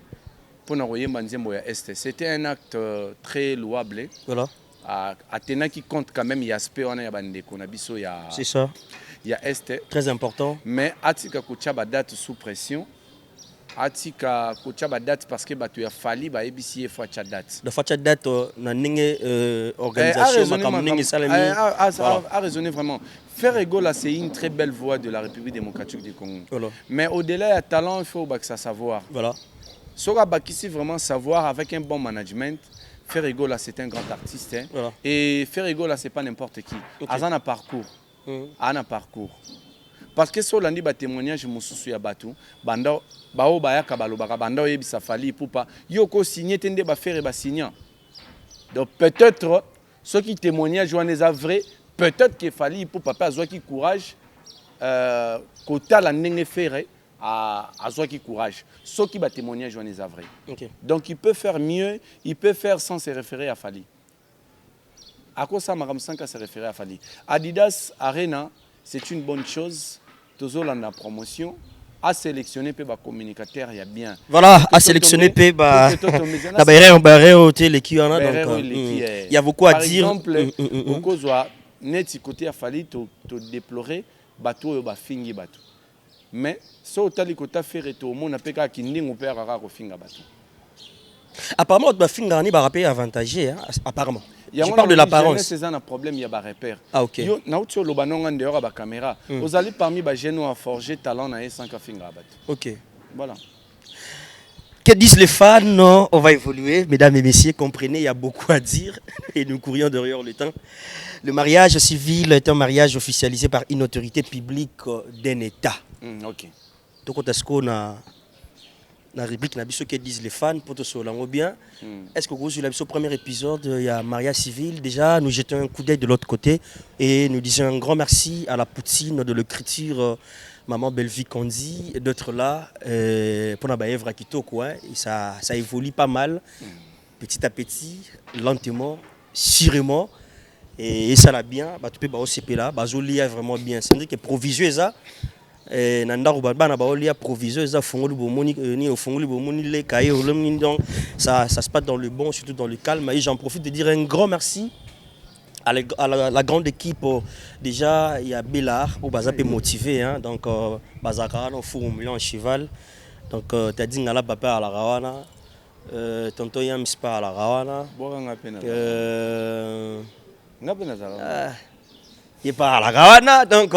pour n'envoyer Manzembo ya Est. C'était un acte très louable. Voilà. Athéna qui compte quand même il y a aspect on a bandeko na biso ya. C'est ça. Il y a Est. Très important. Mais Atika Kouchaba date sous pression. Atika Kouchaba date parce que tu as fallu ba EBC fois date. La fois date na ninge organisation comme ninge salami. A raisonné vraiment. Faire ego là c'est une très belle voix de la République démocratique du Congo. Voilà. Mais au-delà il y a talent, il faut que ça savoir. Voilà. Sora Bakissi vraiment savoir avec un bon management. Faire ego là c'est un grand artiste hein. Voilà. Et faire ego là c'est pas n'importe qui. Azan a parcours. Un parcours parce que si on a dit témoignage mususu ya batu banda bao bayaka balobaka banda oyebisa fali pupa yoko signer tende ba faire ba signer donc peut-être ceux qui témoignage wana est vrai peut-être que fali pupa pas azwa ki courage kota la ndenge faire à azwa ki courage ceux qui ba témoignage wana est vrai. Donc il peut faire mieux, il peut faire sans se référer à Fali. À quoi ça m'a se référer à Fali. Adidas Arena, c'est une bonne chose. Toujours la promotion. À sélectionner les communicateurs, il y a bien. Voilà, à sélectionner les il y a beaucoup à dire. Par exemple, au cause net côté à Fali, tu déplorer bateau et fingi bateau. Mais si tu as côté faire et tout le monde a pas qu'un ou père à finga bateau. Apparemment, tu vas rappeler avantagé, apparemment. Je parle de l'apparence. C'est un problème, il y a des repères. Ah, ok. Vous avez caméra. Vous allez parmi les jeunes à forger talent à sans finga bateau. Ok. Voilà. Que disent les fans? Non, on va évoluer. Mesdames et messieurs, comprenez, il y a beaucoup à dire. Et nous courions derrière le temps. Le mariage civil est un mariage officialisé par une autorité publique d'un État. Ok. Donc, est-ce qu'on a la rubrique Nabiso que disent les fans pour te solango bien. Est-ce que vous avez vu le premier épisode, il y a mariage civil. Déjà, nous jetons un coup d'œil de l'autre côté et nous disons un grand merci à la poutine de l'écriture Maman Belvi Kondi d'être là pour la Baïevra Kitoko. Et ça évolue pas mal, petit à petit, lentement, sûrement. Et ça l'a bien, tu peux aussi là, Bazolia vraiment bien. C'est-à-dire que provisoire ça. Nanda Rubaba Baolia provisoire ça fongoli bomoni ni au fongoli bomoni les cahiers donc ça se passe dans le bon, surtout dans le calme. Et j'en profite de dire un grand merci à la grande équipe. Déjà il y a Bélard au Bazapé motivé hein, donc Bazaka on fourmilé en cheval. Donc t'as dit ngala papa à la Rawana. Tonton Yamispa à la Rawana. Il pas à la Rawana, donc.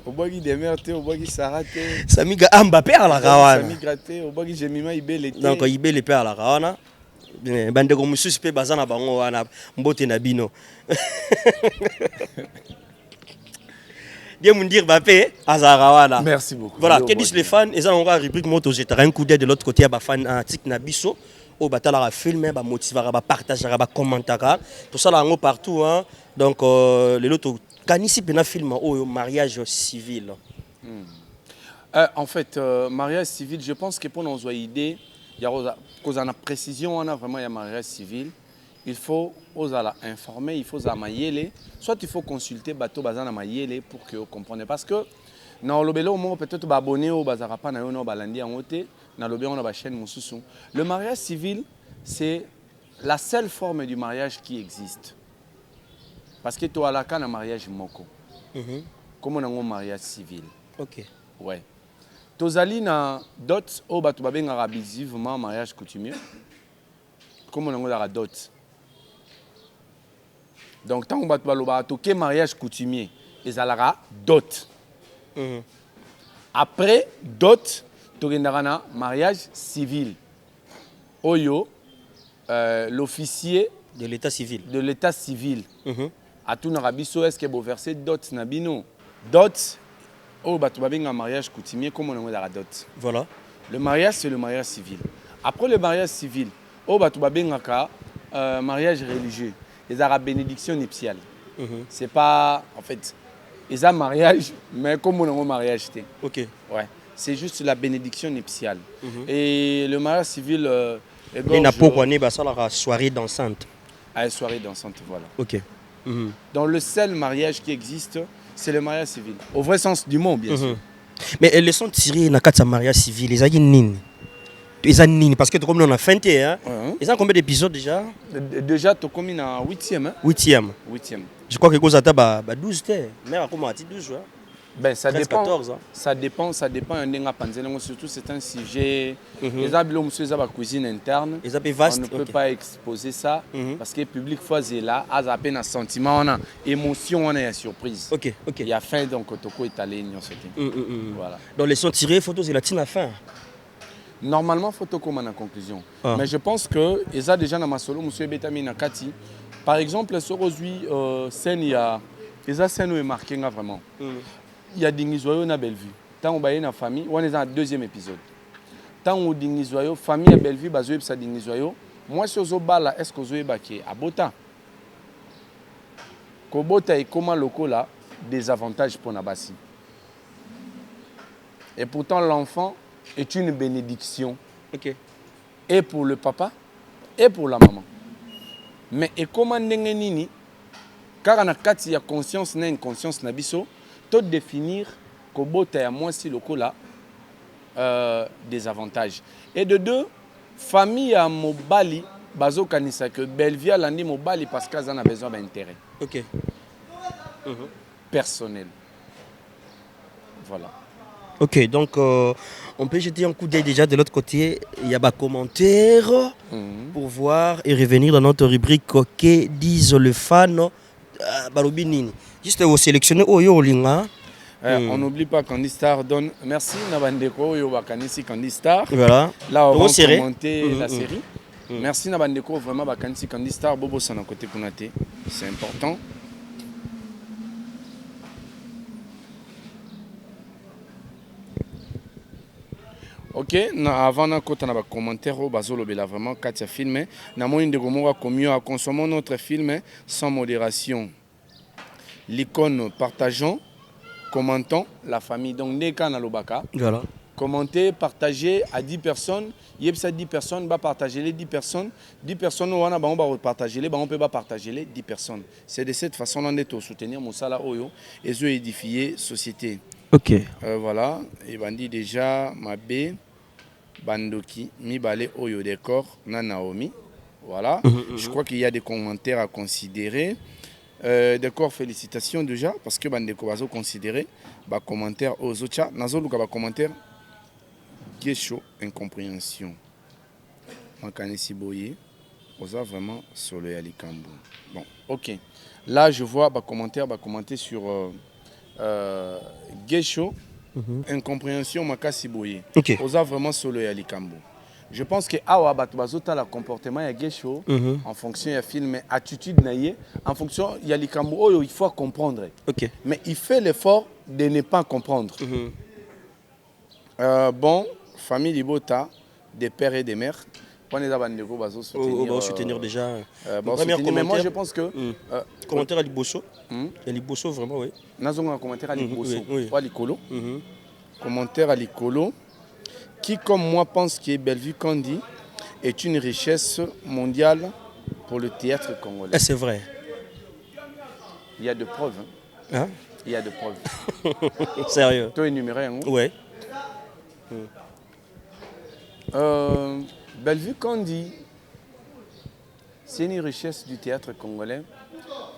Au bois qui démerde, au bois qui s'arrête. Samiga Mbappé à la Rawana. Sami gratté, au bois qui Jemima Ibé. Donc, Ibé les pères à la Rawana. Bande de monsieur pe bazana bango wana mbote na bino. Bien me dire Mbappé à la Rawana. Merci beaucoup. Voilà, que disent les fans? Ils ont une rubrique moto, j'ai un coup d'œil de l'autre côté à fan antique Nabiso. Au batala filmer, ba motiver, ba partager, ba commenter, tout ça là partout hein. Donc les autres canisi pena film au mariage civil. En fait mariage civil, je pense que pour nous avoir idée, il y a cause en précision, on a vraiment un mariage civil. Il faut oser informer, il faut mailler, soit il faut consulter bateau bazana mailler pour que vous compreniez parce que dans le bélo peut-être abonné au bazarapa na yo no balandi en hôtel. Le mariage civil, c'est la seule forme du mariage qui existe. Parce que tu as là un mariage moko. Comme on a un mariage civil. Ok. Ouais. Tu as là dot au batu babeng abusivement mariage coutumier. Comme on a dot. Donc tant que batu baloba to mariage coutumier, ils alara dot. Après dot Togendana, mariage civil. Oyo, l'officier de l'état civil. De l'état civil. A tout narabiso, est-ce que vous versez dot nabino? Dot, oh, bah tu vas bien un mariage coutumier, comme on a la dot. Voilà. Le mariage, c'est le mariage civil. Après le mariage civil, oh, bah tu vas bien un mariage religieux. Les arabes bénédiction nuptiale. C'est pas, en fait, ils ont mariage, mais comme on a un mariage. Ok. Ouais. C'est juste la bénédiction nuptiale. Et le mariage civil... il n'a pas de soirée dansante. Ah, soirée dansante, voilà. Ok. Donc le seul mariage qui existe, c'est le mariage civil. Au vrai sens du mot, bien sûr. Mais les sont tirés dans le mariage civil, ils ont nini. Ils ont nini, parce que comme on a feinté, hein. Ils ont combien d'épisodes déjà? Déjà, tu as commis en 8e. Hein? 8e. Je crois que vous avez 12, mais comment a-t-il 12 hein? Ben, ça 13, dépend. 14, hein. Ça dépend. Surtout, c'est un sujet. Les habits, la cuisine interne. Les habits vastes. On ne peut pas exposer ça parce que le public fois est là, a à peine un sentiment, on a émotion, on a une surprise. Ok. Il y a fin donc Toko est allé voilà. Donc les sont tirés photos et la tine à fin. Normalement, photo comme en conclusion. Mais je pense que ils ont déjà dans ma solo, monsieur Betami Nakati. Par exemple, sur aujourd'hui scène il y a ils ont scène où est marqué vraiment. Il y a Dingizoyo na Bellevue. Tant on est dans famille, on est dans le deuxième épisode. Tant on Dingizoyo, famille à Bellevue, bazoé ça Dingizoyo. Moi sur Zobala, est-ce que Zoé baké à Bota? Kobota est comment locaux là des avantages pour Nabassi. Et pourtant l'enfant est une bénédiction. Ok. Et pour le papa et pour la maman. Mais et comment nini car on a quatre il y a conscience n'a inconscience nabiso. Tout définir que bota à moi si locaux là des avantages. Et de deux, famille à Mobali, bazo kanisa que Belvia landi Mobali parce qu'elle en a besoin d'intérêt. Ok. Personnel. Voilà. Ok, donc on peut jeter un coup d'œil déjà de l'autre côté. Il y a des commentaires pour voir et revenir dans notre rubrique que disent les fans. Balobinini. Juste au sélectionner Oyo Linga. On n'oublie pas Candy Star donne. Merci Nabandeko Oyo Bakanisi Candy Star. Voilà. Là on va commenter la série. Merci Nabandeko vraiment Bakanisi Candy Star Bobo Sana côté Kunate. C'est important. Ok, avant de faire commentaire, vraiment Katia film. Consommons notre film sans modération. L'icône partageons, commentons la famille. Donc, dès qu'on a le baka, voilà. Commenter, partager à 10 personnes. Il y a 10 personnes, va partager les 10 personnes. 10 personnes, on va partager les, on peut pas partager les 10 personnes. C'est de cette façon là de soutenir Moussala Oyo et de édifier société. Ok. Voilà, et on dit déjà Mabé, Bandoki, Mibale Oyo décor, Naomi. Voilà, je crois qu'il y a des commentaires à considérer. D'accord, félicitations déjà, parce que Bandeko va considérer les commentaires aux autres. Nazo Luka commentaire. Chaud, incompréhension. Makanisi Boye, osa vraiment sur le Alikambo. Bon, ok. Là, je vois commenter sur Chaud, incompréhension Makasi Boye. Ok. Osa vraiment sur le Alikambo. Je pense que Awa Batubazota le comportement ya Chaud en fonction du film, attitude naïe, en fonction de Alikambo, il faut comprendre. Ok. Mais il fait l'effort de ne pas comprendre. Bon. Famille Libota, des pères et des mères. On est à Bandeko, on va soutenir déjà. Mais moi je pense que. Commentaire à Liboso. Liboso, vraiment, oui. Nous avons un commentaire à Liboso. Pas à Licolo. Commentaire à Licolo. Qui, comme moi, pense que Bellevue Kandi est une richesse mondiale pour le théâtre congolais. C'est vrai. Il y a de preuves. Hein? Il y a de preuves. Sérieux? Tu es énuméré, hein? Oui. Bellevue Kandi, c'est une richesse du théâtre congolais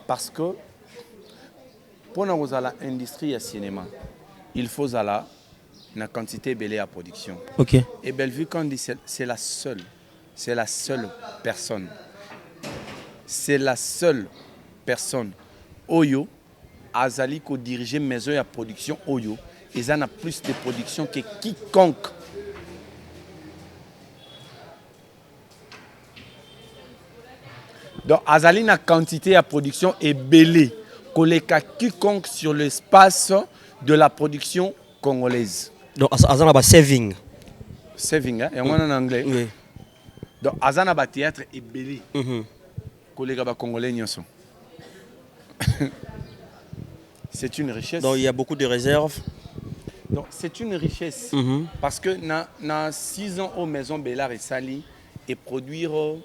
parce que pour l'industrie du cinéma, il faut une quantité belée à production. Ok. Et Bellevue Kandi, c'est la seule personne. C'est la seule personne. Oyo, Azali, qui dirige maison à production Oyo, ils en ont plus de production que quiconque. Donc, Azali, la quantité de production est belée. Koleka quiconque sur l'espace de la production congolaise. Donc, Azali a saving. Saving, hein? Et on en anglais. Oui. Donc, Azali a théâtre est belé. Koleka congolais, c'est une richesse. Donc, il y a beaucoup de réserves. Donc, c'est une richesse. Parce que dans 6 ans aux maisons Bellard et Sali et produire.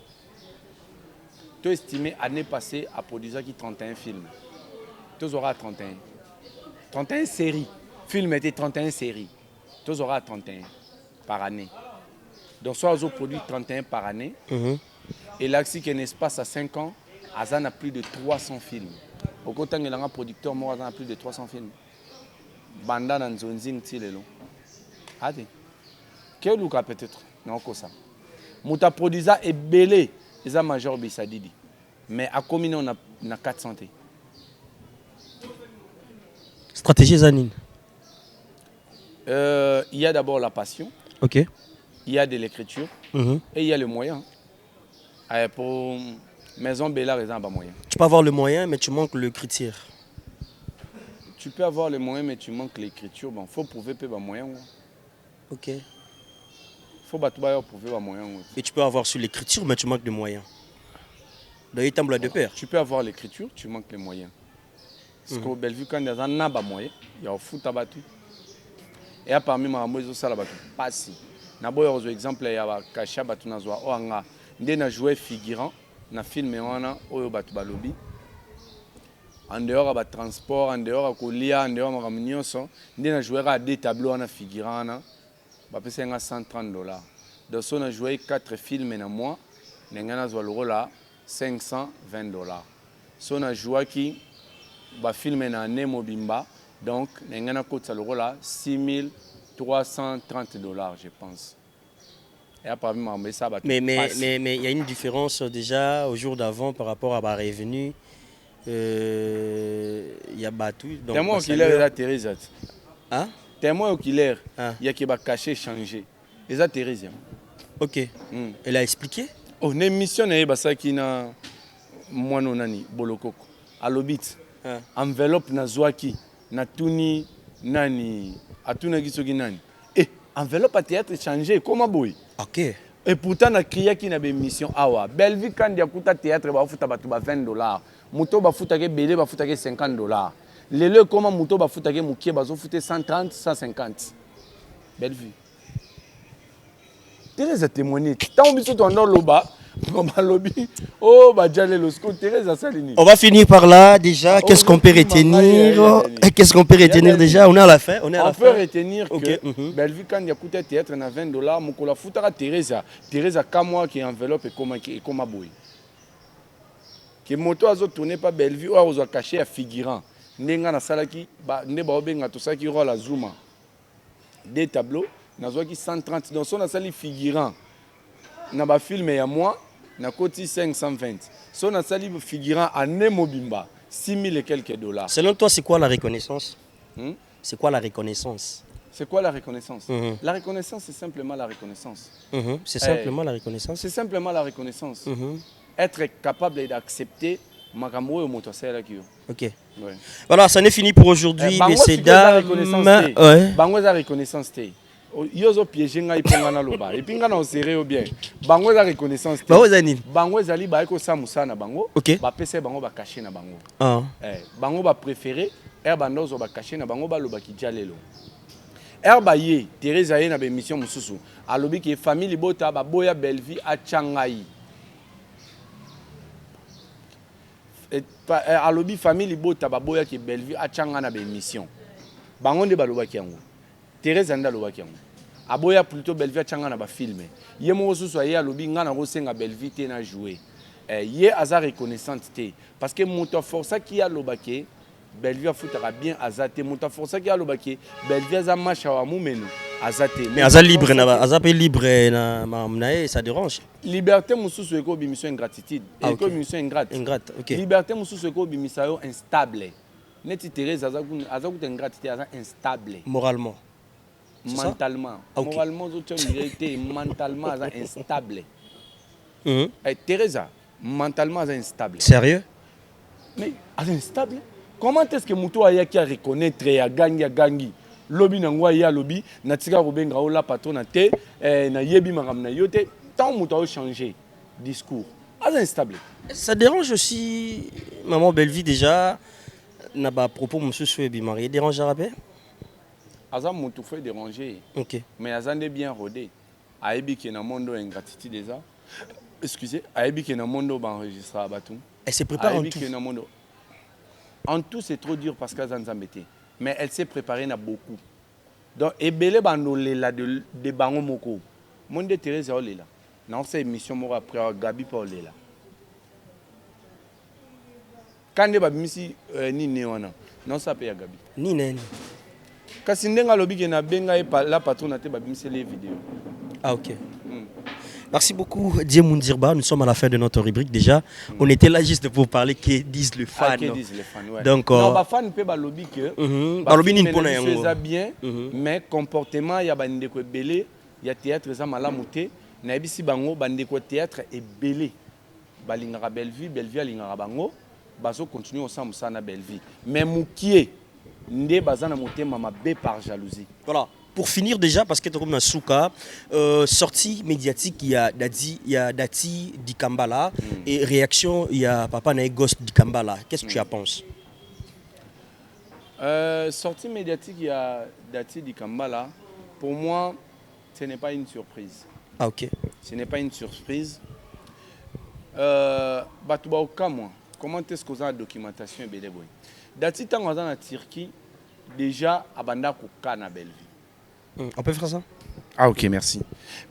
Tu estimé l'année passée à produire 31 films. Tu auras 31. 31 séries. Film était 31 séries. Tu auras 31 par année. Donc, soit ils ont produit 31 par année. Et là, si un espace à 5 ans, Azan a plus de 300 films. Au côté de un producteur, moi, Azan a plus de 300 films. Banda dans Zonzing, Tilelo. Adi. Quel ou peut-être? Non, comme ça. Mouta produisa est belé. Les a major Bissadidi. Mais à combien on a 400. Stratégie Zanine. Il y a d'abord la passion. Ok. Il y a de l'écriture. Et il y a le moyen. Pour Maison Bellard, ils ont pas moyen. Tu peux avoir le moyen, mais tu manques le critère. Tu peux avoir le moyen, mais tu manques l'écriture. Bon, faut prouver peu les moyens. Ok. Faut prouver les moyens. Et tu peux avoir sur l'écriture, mais tu manques de moyens. Donc, il t'emble de père. Tu peux avoir l'écriture, tu manques les moyens. Parce qu'au Bellevue, quand il y a un moyen, il y a un foot à battre. Et à parmi les gens, ça va pas si. Par exemple, il y a un cachet à battre. Il y a joué figurant dans le film et on a battu balobi. En dehors de transport, en dehors de l'IA, en dehors de la réunion, il y a joué à des tableaux en figurant. C'est $130. Donc, si on a joué 4 films dans le mois, on a joué $520. Si on a joué qui film dans l'année Mobimba, donc on a joué $6 330, je pense. Et après, mais il y a une différence déjà au jour d'avant par rapport à ma revenu. Il y a battu. Témoin oculaire, il a Thérèse. Hein? Témoin oculaire, il y a qui va cacher, changer. Il a Thérèse. Ok. Elle a expliqué? Oh, une émission qui na moi nani bolokoko. À l'obit. Enveloppe na zwaki na tuni nani atuna gisogi nani. enveloppe à théâtre changé comment boy. OK. Et pourtant na crié qui na émission awa. Bellevue quand il y a coûté théâtre ba futa batu ba $20. Muto ba futa ke belé ba futa ke $50. Lelo comment muto ba futa ke mukie ba zo futa 130 150. Bellevue. Thérèse a témoigné. Tant biso to ndor loba. Oh, bah, on va finir par là déjà. Qu'est-ce qu'on peut retenir? Qu'est-ce qu'on peut retenir déjà? On est à la fin. On peut retenir que Bellevue, quand il y a coûté théâtre, il y a $20. Mon la foutera Thérèse. Thérèse a qu'à moi qui enveloppe et comme boy. Que moto a tourné par Bellevue, ou a caché à figurant. Nenga na salaki, ne ba obenga tout ça qui roule la Zuma. Des tableaux, na qui 130. Donc, on a sali figurant. Na ba film et à moi. Na koti 520. Son a sali figurant à Nemobimba, 6000 et quelques $. Selon toi, c'est quoi la reconnaissance? C'est quoi la reconnaissance? C'est quoi la reconnaissance? La reconnaissance, c'est simplement la reconnaissance. C'est simplement la reconnaissance. C'est simplement la reconnaissance. Être capable d'accepter Makambo et Motosela. Ok. Ouais. Voilà, ça n'est fini pour aujourd'hui. Messieurs, dames. Bango la reconnaissance. Yozo piégé ngai pongana loba et puis ngana oséré bien bango za reconnaissance bango zali ba ko samusa na bango ba pese bango ba cacher na bango bango ba préféré bandozo ba cacher na bango ba loba ki jalelo ba ye Teresa ye na be mission mususu alobi ki famille bota ba boya Bellevue a Changai alobi famille bota ba boya ki Bellevue a Changa na be mission bango nde ba loba ki yango Thérèse anda lobaki yango. Aboya plutôt Bellevue changa na ba filmer. Ye mo so ye alobi nga na go senga Bellevue te na jouer. Ye aza reconnaissante te parce que moto força qui a lobaki Bellevue futara bien azate moto força qui a lobaki Bellevue aza macha wa mumenu azate. Mais aza libre na aza pe libre na mamnae ça dérange. Liberté mususu eko bimission ingratitude. Eko bimission ingrate. Ingrate, OK. Liberté mususu eko bimisayo instable. Neti Thérèse aza ku ingratitude aza instable. Moralement. Mentalement. Moralement, mentalement, instable. Teresa, mentalement, instable. Sérieux? Mais instable? Comment est-ce que Moutou a qui a reconnaître ya gangi? Lobby nangwa ya lobby, natika robenga ola patron te, na yebi magam na yote, tant Moutou a changé discours. Instable. Ça dérange aussi, maman Bellevue déjà, n'a pas propos monsieur Souebi marié, dérange Arabé? Azam Moutou fait déranger. Ok. Mais Azam est bien rodé. Aébi qui est dans le monde ingratitude déjà. Excusez, Aébi qui est dans le monde enregistré à Batou. Elle se prépare en tout. En tout, c'est trop dur parce qu'elle s'en embêté. Mais elle s'est préparée dans beaucoup. Donc, Ebele Bandolé là de Bango Moko. Mon de Thérèse est là. Dans cette émission, moi après Gabi pour là. Quand on a ni néana, non ça paye Gabi. Ni néni. Kasi ndenga lobi ke na benga la patron na te babimisi les vidéos. Ah ok. Merci beaucoup Dieu Moundirba, nous sommes à la fin de notre rubrique déjà. On était là juste pour parler que disent les fans. Que disent les fans, ouais. Donc non, ba fan pe ba lobi que balobi ni mpona yango. Ça bien, mais comportement ya bande ko belé, ya théâtre za malamu te, na ebisi bango bande ko théâtre et belé. Balingara Bellevue, Bellevue alingara bango, bazo continuer ensemble ça na Bellevue. Mais mukie Ndé bazana motema mabe par jalousie. Voilà. Pour finir déjà, parce que tu as Souka, sortie médiatique, il y a Dati Dikambala et réaction, il y a Papa Naegos Dikambala. Qu'est-ce que tu en penses? Sortie médiatique, il y a Dati Dikambala. Pour moi, ce n'est pas une surprise. Ah ok. Ce n'est pas une surprise. Batouba Okamwa, comment est-ce qu'on a la documentation et Bédéboy? Dati tant qu'on en Turquie, déjà abanda koka na Bellevue. On peut faire ça? Ah ok, merci.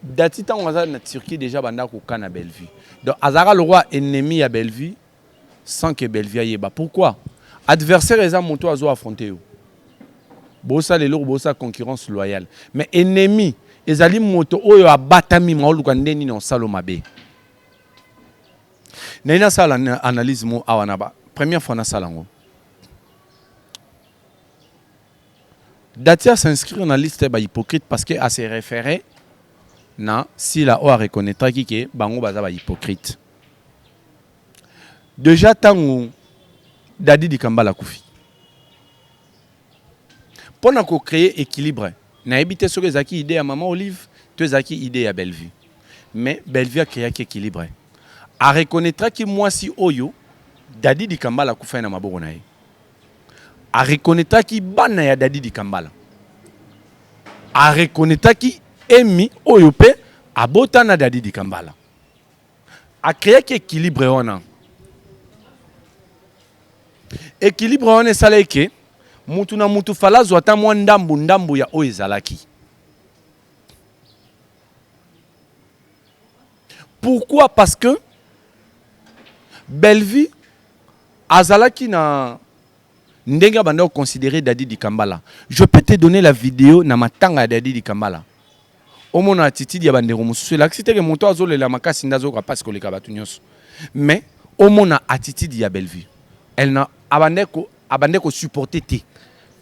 Dati tant qu'on en Turquie, déjà abanda koka na Bellevue. Donc Azara le roi ennemi à Bellevue sans que Bellevue aille bas. Pourquoi? Adversaire les moto azo affronter yo. Bossa les lourds, bossa concurrence loyale. Mais ennemi, ezali moto oyo abatami maolu kandeni non salomabe. Naina sala analyse mo awanaba. Première fois na salango. Datia s'inscrit dans la liste des hypocrites parce qu'elle s'est référée si la OA reconnaîtra qui est bango baza hypocrite. Déjà tant Dadi Dikambala Koufi. Pour créer équilibre Na ebité sur ezaki idée à maman Olive, tu ezaki idée à Bellevue. Mais Bellevue a créé un équilibre. A reconnaîtra que moi si oyo Dadi di Kambala kufa na maboko na ye. A reconnaîtra que bana ya Dadi di Kambala. A reconnaîtra que emi oyo pe abota na Dadi di Kambala. A créé un équilibre on. Équilibre on est salé que mutu na mutu fala zwata mwa ndambu ya oyo ezalaki. Pourquoi? Parce que Bellevue azalaki na ndenga banda considérer Dadi di Kambala. Je peux te donner la vidéo na matanga ya Dadi di Kambala. Omona attitude ya bandeko mususu la c'était que moto azolela makasi ndazo ka parce que le kabatu nyonso. Mais omona attitude ya Bellevue. Elle n'a abandeko supporter te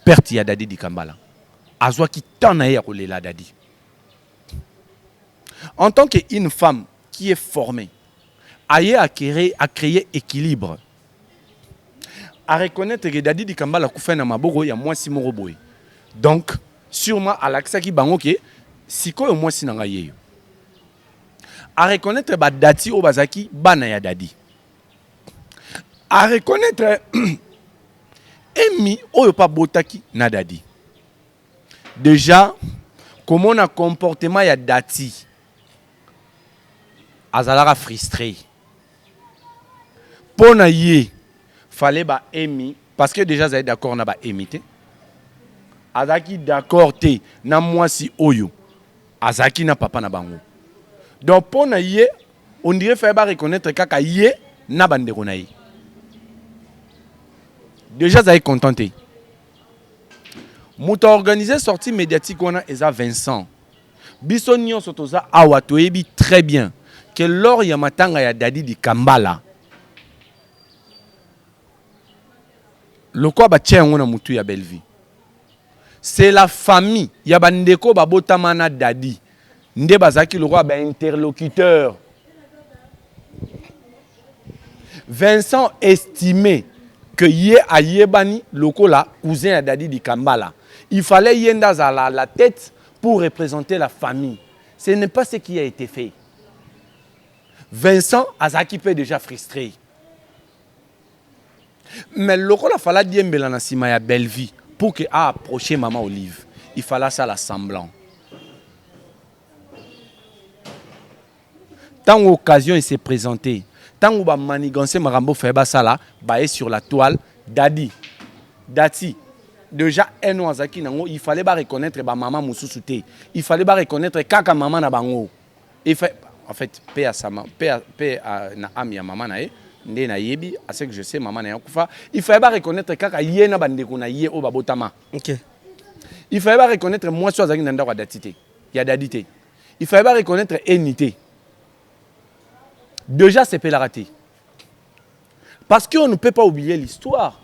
perte ya Dadi di Kambala. Azwa ki tana ya kolela Dadi. En tant qu'une femme qui est formée, aye à créer équilibre, à reconnaître que Dadi di Kambala kufa na maboko ya mwasi moko boye. Donc sûrement à l'accès qui bango ke siko yo mwasi nanga yeyo. À reconnaître ba dati o bazaki bana ya Dadi. À reconnaître emi oyo pa botaki na Dadi. Déjà comment on a comportement ya Dati azalaka frustré. Pona ye fallait ba emi parce que déjà vous êtes d'accord na ba emité. Azaki d'accord te na mwasi oyo. Azaki na papa na bango. Donc pona ye on dirait fallait ba reconnaître kaka ye na bandeko na ye. Déjà vous êtes contenté. Mouta organisé sortie médiatique on a eza Vincent. Biso nyonso toza awa toyebi très bien que lors ya matanga ya Dadi di Kambala le quoi ba tient on a mutu ya Bellevue. C'est la famille ya bandeko ba botamana Dadi. Nde bazaki le roi ba interlocuteur. Vincent estimait que yé a yebani loko la cousin à Dadi di Kambala. Il fallait yenda à la tête pour représenter la famille. Ce n'est pas ce qui a été fait. Vincent azaki peut déjà frustré. Mais loko la fallait diembela na sima ya Bellevue pour que a approché maman Olive. Il fallait ça la semblant. Tant l'occasion s'est présentée, tant où ba manigancé marambo feba sala, ba est sur la toile, Dati. Déjà un an azaki nango, il fallait ba reconnaître ba maman mususuté. Il fallait ba reconnaître kaka maman na bango. Et fait en fait paix à sa maman, paix à na ami ya maman na e, ndé na yebi, à ce que je sais maman na yakufa. Il fallait ba reconnaître kaka yé na bandeko na yé o babotama. OK. Il fallait pas reconnaître moi sur azaki nanda wa datité. Il y a dadité. Il fallait pas reconnaître enité. Déjà, c'est péjoratif. Parce qu'on ne peut pas oublier l'histoire.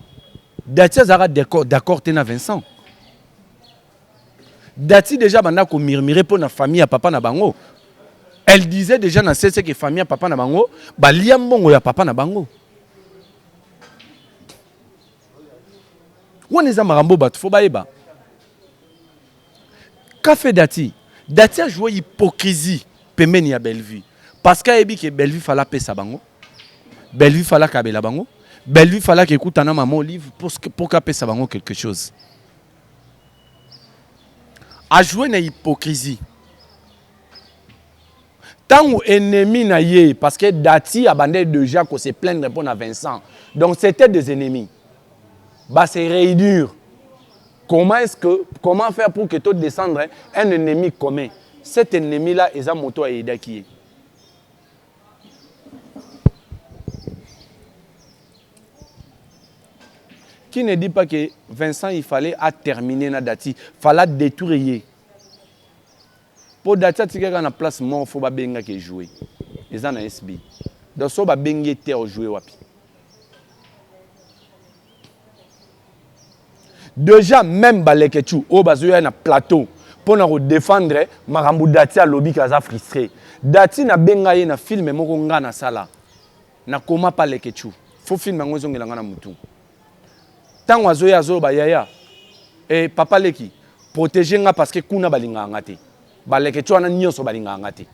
Dati Zara d'accord tena Vincent. Dati déjà banda ko murmurer pour na famille à papa na bango. Elle disait déjà na cesse que famille à papa na bango, ba liambongo ya papa na bango. Woni za marambo bat fo ba eba. Qu'a fait Dati? Dati a joué hypocrisie pembeni ya Bellevue. Parce qu'il a dit que Bellevue fallait payer sa bango. Bellevue fallait qu'elle la bango. Bellevue fallait qu'elle écoute un maman Olive pour qu'elle paye sa bango quelque chose. A joué une hypocrisie. Tant que ennemi na yé parce que Dati a bandé déjà qu'on se plaindre pour Vincent. Donc c'était des ennemis. Bah c'est réduire. Comment faire pour que tout descendre un ennemi commun? Cet ennemi là est un moto à aider qui est. Qui ne dit pas que Vincent, il fallait terminer na Dati, il fallait détruire. Pour Dati, il y a une place mort, il faut que jouer. Ils ont un SB. Donc, il faut que jouer. Déjà, même Baleketu, il y a un plateau pour défendre Marambo Dati à lobby qui a frustré. Dati na benga na film mokonga na sala. Na koma pa Leketu. Faut filmer ngozo ngelanga na mutu. Tant oiseau ya zo ba yaya et papa leki protéger nga parce que kuna balinga ngate baleke tu ana nyonso balinga ngate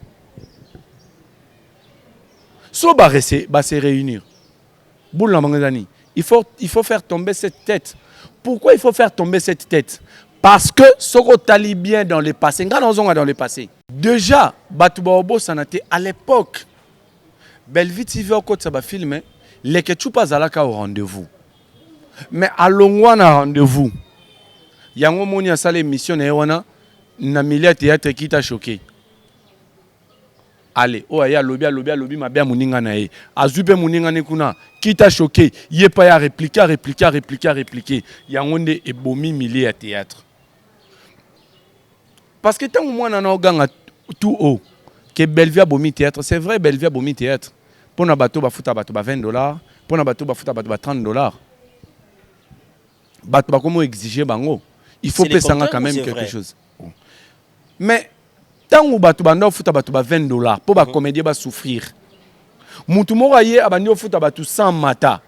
so ba se réunir boula mangani il faut faire tomber cette tête. Pourquoi il faut faire tomber cette tête? Parce que ce qu'on tali bien dans le passé, dans le passé. Déjà, Batoubaobo Sanate, à l'époque, Bellevue TV au côté de sa film, les Ketchupas Zalaka au rendez-vous. Mais à Longwana rendez-vous, Yango Moni a salé mission na milieu théâtre qui t'a choqué. Allez, oh ya lobby ma bien moninga na e. Azupe moninga ne kuna qui t'a choqué, yé pas ya répliquer. Yangonde e bomi milieu à théâtre. Parce que tant que moi on a tout haut que Bellevue a bomi théâtre, c'est vrai Bellevue a bomi théâtre. Pour na bateau ba futa bateau ba $20, pour na bateau ba futa bateau ba $30. Bateau ba comment exiger bango. Il faut payer quand même quelque chose. Mais tant que bateau bando futa bateau ba $20 pour ba comédien ba souffrir. Mutu moko ye abandi futa bateau sans mata.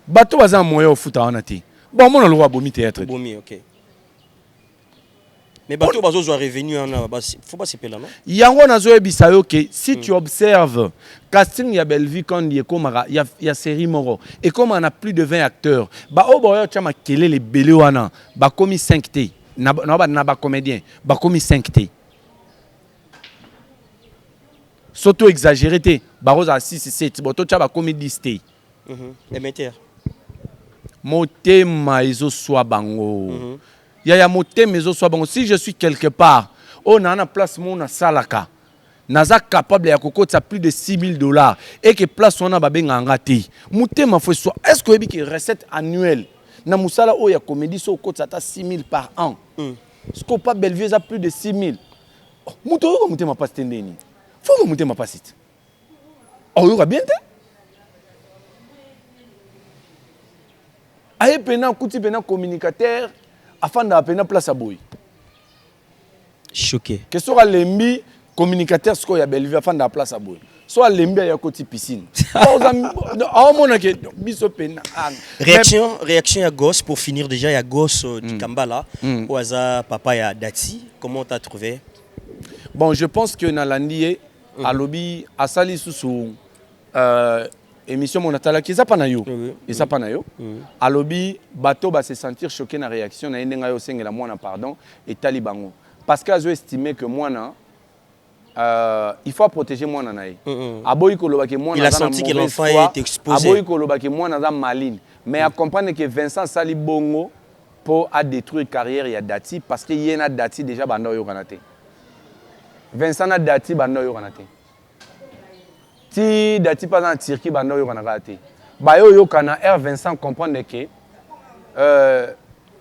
Bateau baza moyo futa onati. Bon mon le roi bomi théâtre. Bomi, OK. Mais bateau bazo zo revenu en faut pas se peler non. Yango nazo ebisa yo que si tu observes casting ya Bellevue quand il y a série moro et comme on a plus de 20 acteurs, ba oboyo chama kele les belé wana, ba komi 5T. Na ba comédien, ba komi 5T. Surtout exagéré té, ba rosa 6 7, boto chaba komi 10T. Émetteur. Motema ezo soa bango. Ya motema ezo soa bango. Si je suis quelque part, on a une place mon salaka. Naza capable ya kokota plus de $6,000 et que place on a babenga ngati. Motema faut soit. Est-ce que ebi que recette annuelle na musala o ya comédie so kokota ta 6,000 par an. Ce qu'on pas Bellevue a plus de 6,000. Muto ko motema pas tendeni. Faut que motema pas site. Oh yo bien té. Aye pena kuti pena communicateur afin d'appeler place à boy. Choqué. Que soit lembi communicateur ce qu'il y a Bellevue afin d'appeler place à boy. Soit lembi à côté piscine. Réaction à Gosse pour finir déjà, il y a Gosse du Kambala ou à papa ya Dati. Comment t'as trouvé? Bon, je pense que Nalandi a lobby à sali sous émission monatala qui ça pas na yo et ça pas na yo à lobby bateau va se sentir choqué na réaction na ndenga yo sengela mwana pardon et talibango parce qu'azo estimé que mwana il faut protéger mwana nae aboyi koloba ke mwana il a senti que l'enfant est exposé aboyi koloba ke mwana za maline mais à comprendre que Vincent sali bongo pour a détruire carrière ya Dati parce que yena Dati déjà bando yo kanate Vincent na Dati bando yo kanate si Dati pas en Turquie bando yo kanaka te ba yo kana R Vincent comprendre que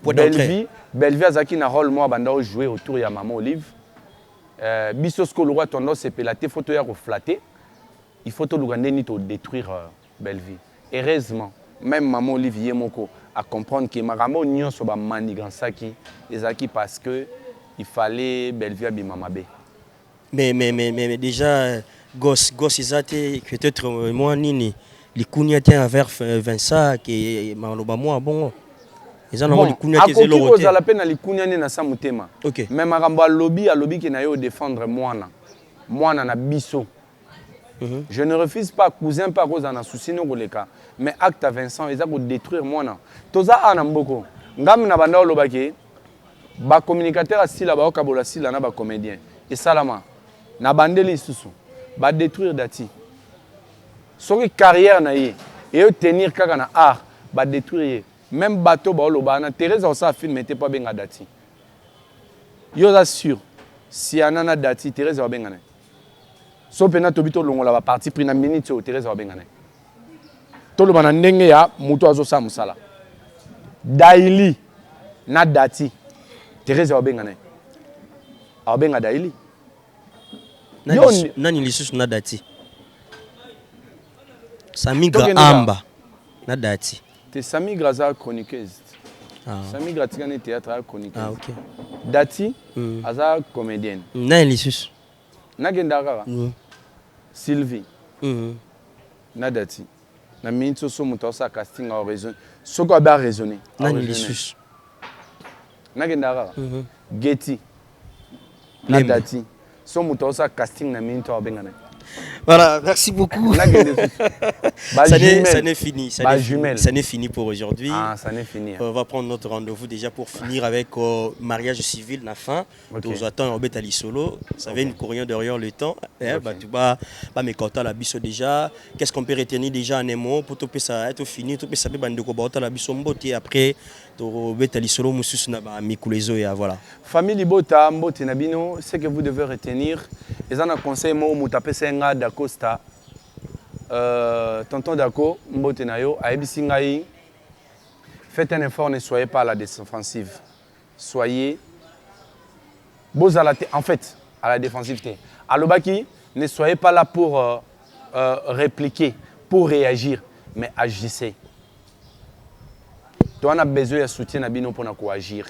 Bellevue azaki na rôle moi bando jouer autour ya maman Olive biso sko le roi tendance c'est pelaté photo ya reflater il faut to lugande ni to détruire Bellevue heureusement même maman Olive yemoko à comprendre que makambo nyonso ba manigansaki ezaki parce que il fallait Bellevue bimamabe mais déjà Gosse izate peut-être moi nini likunia tient vers Vincent qui maloba moi bon ils ont likunia qui zelo roté la peine likunia ni na samutema OK mais makambo lobby qui na yo défendre mwana na biso je ne refuse pas cousin pas cause na souci no koleka mais acte Vincent ils ont détruire mwana toza ana mboko ngam na banda lobaki ba communicateur asila ba okabola sila na ba comédien et salama na bandeli susu ba détruire Dati soki carrière na ye et tenir kaka na art ba détruire même bateau ba loba na Thérèse on sa film était pas benga Dati yo za sûr si anana Dati Thérèse va benga na so pena tobito longola ba parti pris na minute o Thérèse va benga na to loba na ndenge ya muto azo sa musala Daily na Dati Thérèse va benga na benga Daily nani lisusu na Dati Samigra Amba na Dati te Samigra za chroniqueuse Samigra tigane théâtre chroniqueuse OK Dati aza comédienne nani lisusu na gendaka Sylvie na Dati na minute so muto sa casting a raison soko ba raisonner nani lisusu nakendaka Getty na dati so moto osa casting na minto abengana. Voilà, merci beaucoup. Ça n'est fini. Ça n'est fini pour aujourd'hui. Ah, ça n'est fini. On va prendre notre rendez-vous déjà pour finir avec mariage civil na fin. Nous attendons Robert Ali Solo. Ça vient une courrier derrière le temps. Tu vas me conter la biso déjà. Qu'est-ce qu'on peut retenir déjà en un mot pour tout ça être fini, tout ça peut bande ko ba la biso mbote après Robert Ali Solo mususu na ba mikulezo ya voilà. Famille Libota mbote na bino, ce que vous devez retenir, ils en a conseil mo mutape senga d'Acosta. Tonton Dako, mbote na yo, aebisi ngai. Faites un effort, ne soyez pas à la défensive. Soyez en fait, à la défensive. Alobaki, ne soyez pas là pour répliquer, pour réagir, mais agissez. Tu as besoin de soutien pour agir.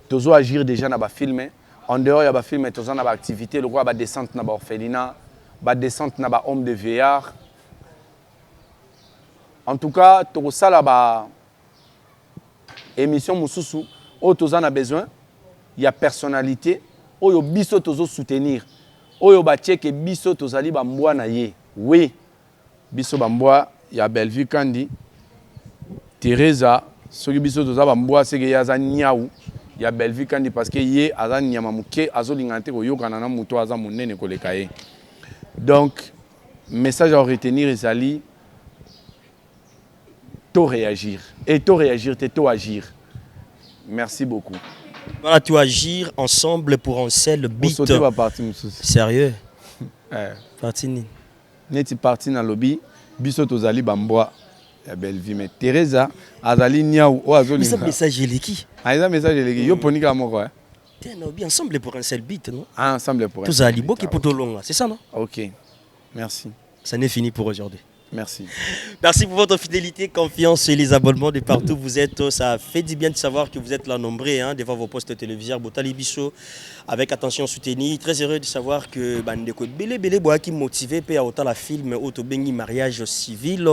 Tu dois agir déjà dans le film. En dehors, il y a des films, tu as des activités. Le roi va descendre dans l'orphelinat, va descendre dans l'homme de vieillard. En tout cas, tu as une émission Moussousou, où tu as besoin. Il y a personnalité, où tu as besoin de soutenir. Où tu as besoin de bamboa na ye. Oui, biso bamboa, il y a Bellevue Kandi, Teresa, ceux qui biso to za bamboa c'est que ya za niaou, il y a Bellevue Kandi parce que yé aza nyama muke azo lingante ko yokana na muto aza munene ko lekaye. Donc message à retenir ezali to réagir et to réagir to agir. Merci beaucoup. Voilà, tu agir ensemble pour un seul beat. Sérieux? Parti ni. Neti parti na lobby, biso tozali bamboa ya Bellevue mais Teresa azali niaou o azoli. Mais ça message eleki. Ah ça message eleki yo ponika moko hein. Tiens, on bien ensemble pour un seul beat non? Ah ensemble pour un. Tous ali boki pour tout long, c'est ça non? OK. Merci. Ça n'est fini pour aujourd'hui. Merci. Merci pour votre fidélité, confiance et les abonnements de partout où vous êtes. Ça fait du bien de savoir que vous êtes là nombreux devant vos postes téléviseurs. Botali Bicho, avec attention soutenue. Très heureux de savoir que Bandeko Bele qui motivé pour autant la film Autobengi mariage civil.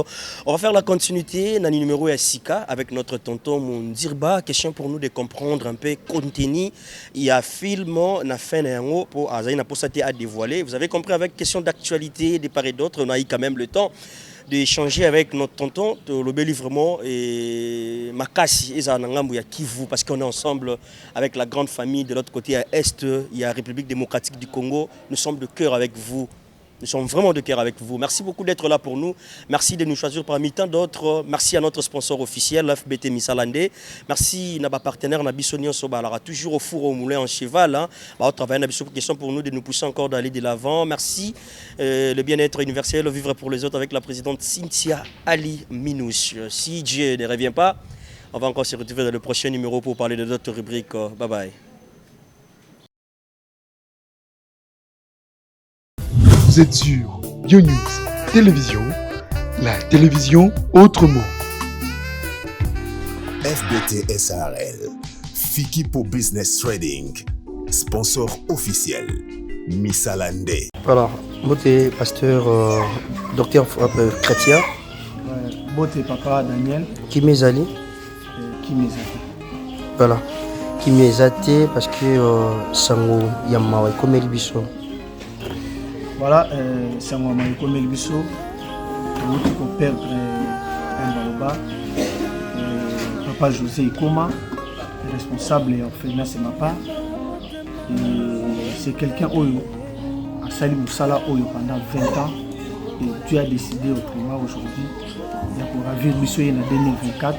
On va faire la continuité dans le numéro Sika avec notre tonton Mondirba. Question pour nous de comprendre un peu contenu. Il y a film na fin pour Azaïna Posate à dévoiler. Vous avez compris avec question d'actualité de part et d'autre. On a eu quand même le temps d'échanger avec notre tonton, le bel livrement et Makasi et Zanangambu ya Kivu parce qu'on est ensemble avec la grande famille de l'autre côté à Est, il y a la République démocratique du Congo. Nous sommes de cœur avec vous. Nous sommes vraiment de cœur avec vous. Merci beaucoup d'être là pour nous. Merci de nous choisir parmi tant d'autres. Merci à notre sponsor officiel, l'FBT Missalande. Merci à nos partenaires, Nabissonion Soba. Toujours au four au moulin en cheval. Au travail, question pour nous de nous pousser encore d'aller de l'avant. Merci. Le bien-être universel, vivre pour les autres avec la présidente Cynthia Ali Minous. Si Dieu ne revient pas, on va encore se retrouver dans le prochain numéro pour parler de d'autres rubriques. Bye bye. Vous êtes sur BioNews Télévision, la télévision autrement. FBT SARL, Fikipo Business Trading, sponsor officiel, Missalande. Voilà, moi c'est pasteur docteur chrétien. Bote papa Daniel. Kimezali. Kimezali. Voilà. Kimezate parce que sango yamawa komeli biso. Voilà, sango yamawa komeli biso. On peut perdre un baba. Papa José Ikoma, responsable et orphelinat c'est ma part. C'est quelqu'un Oyo a sali Moussala Oyo pendant 20 ans et Dieu a décidé autrement aujourd'hui. Il y a pour ravir Bissou en 2024.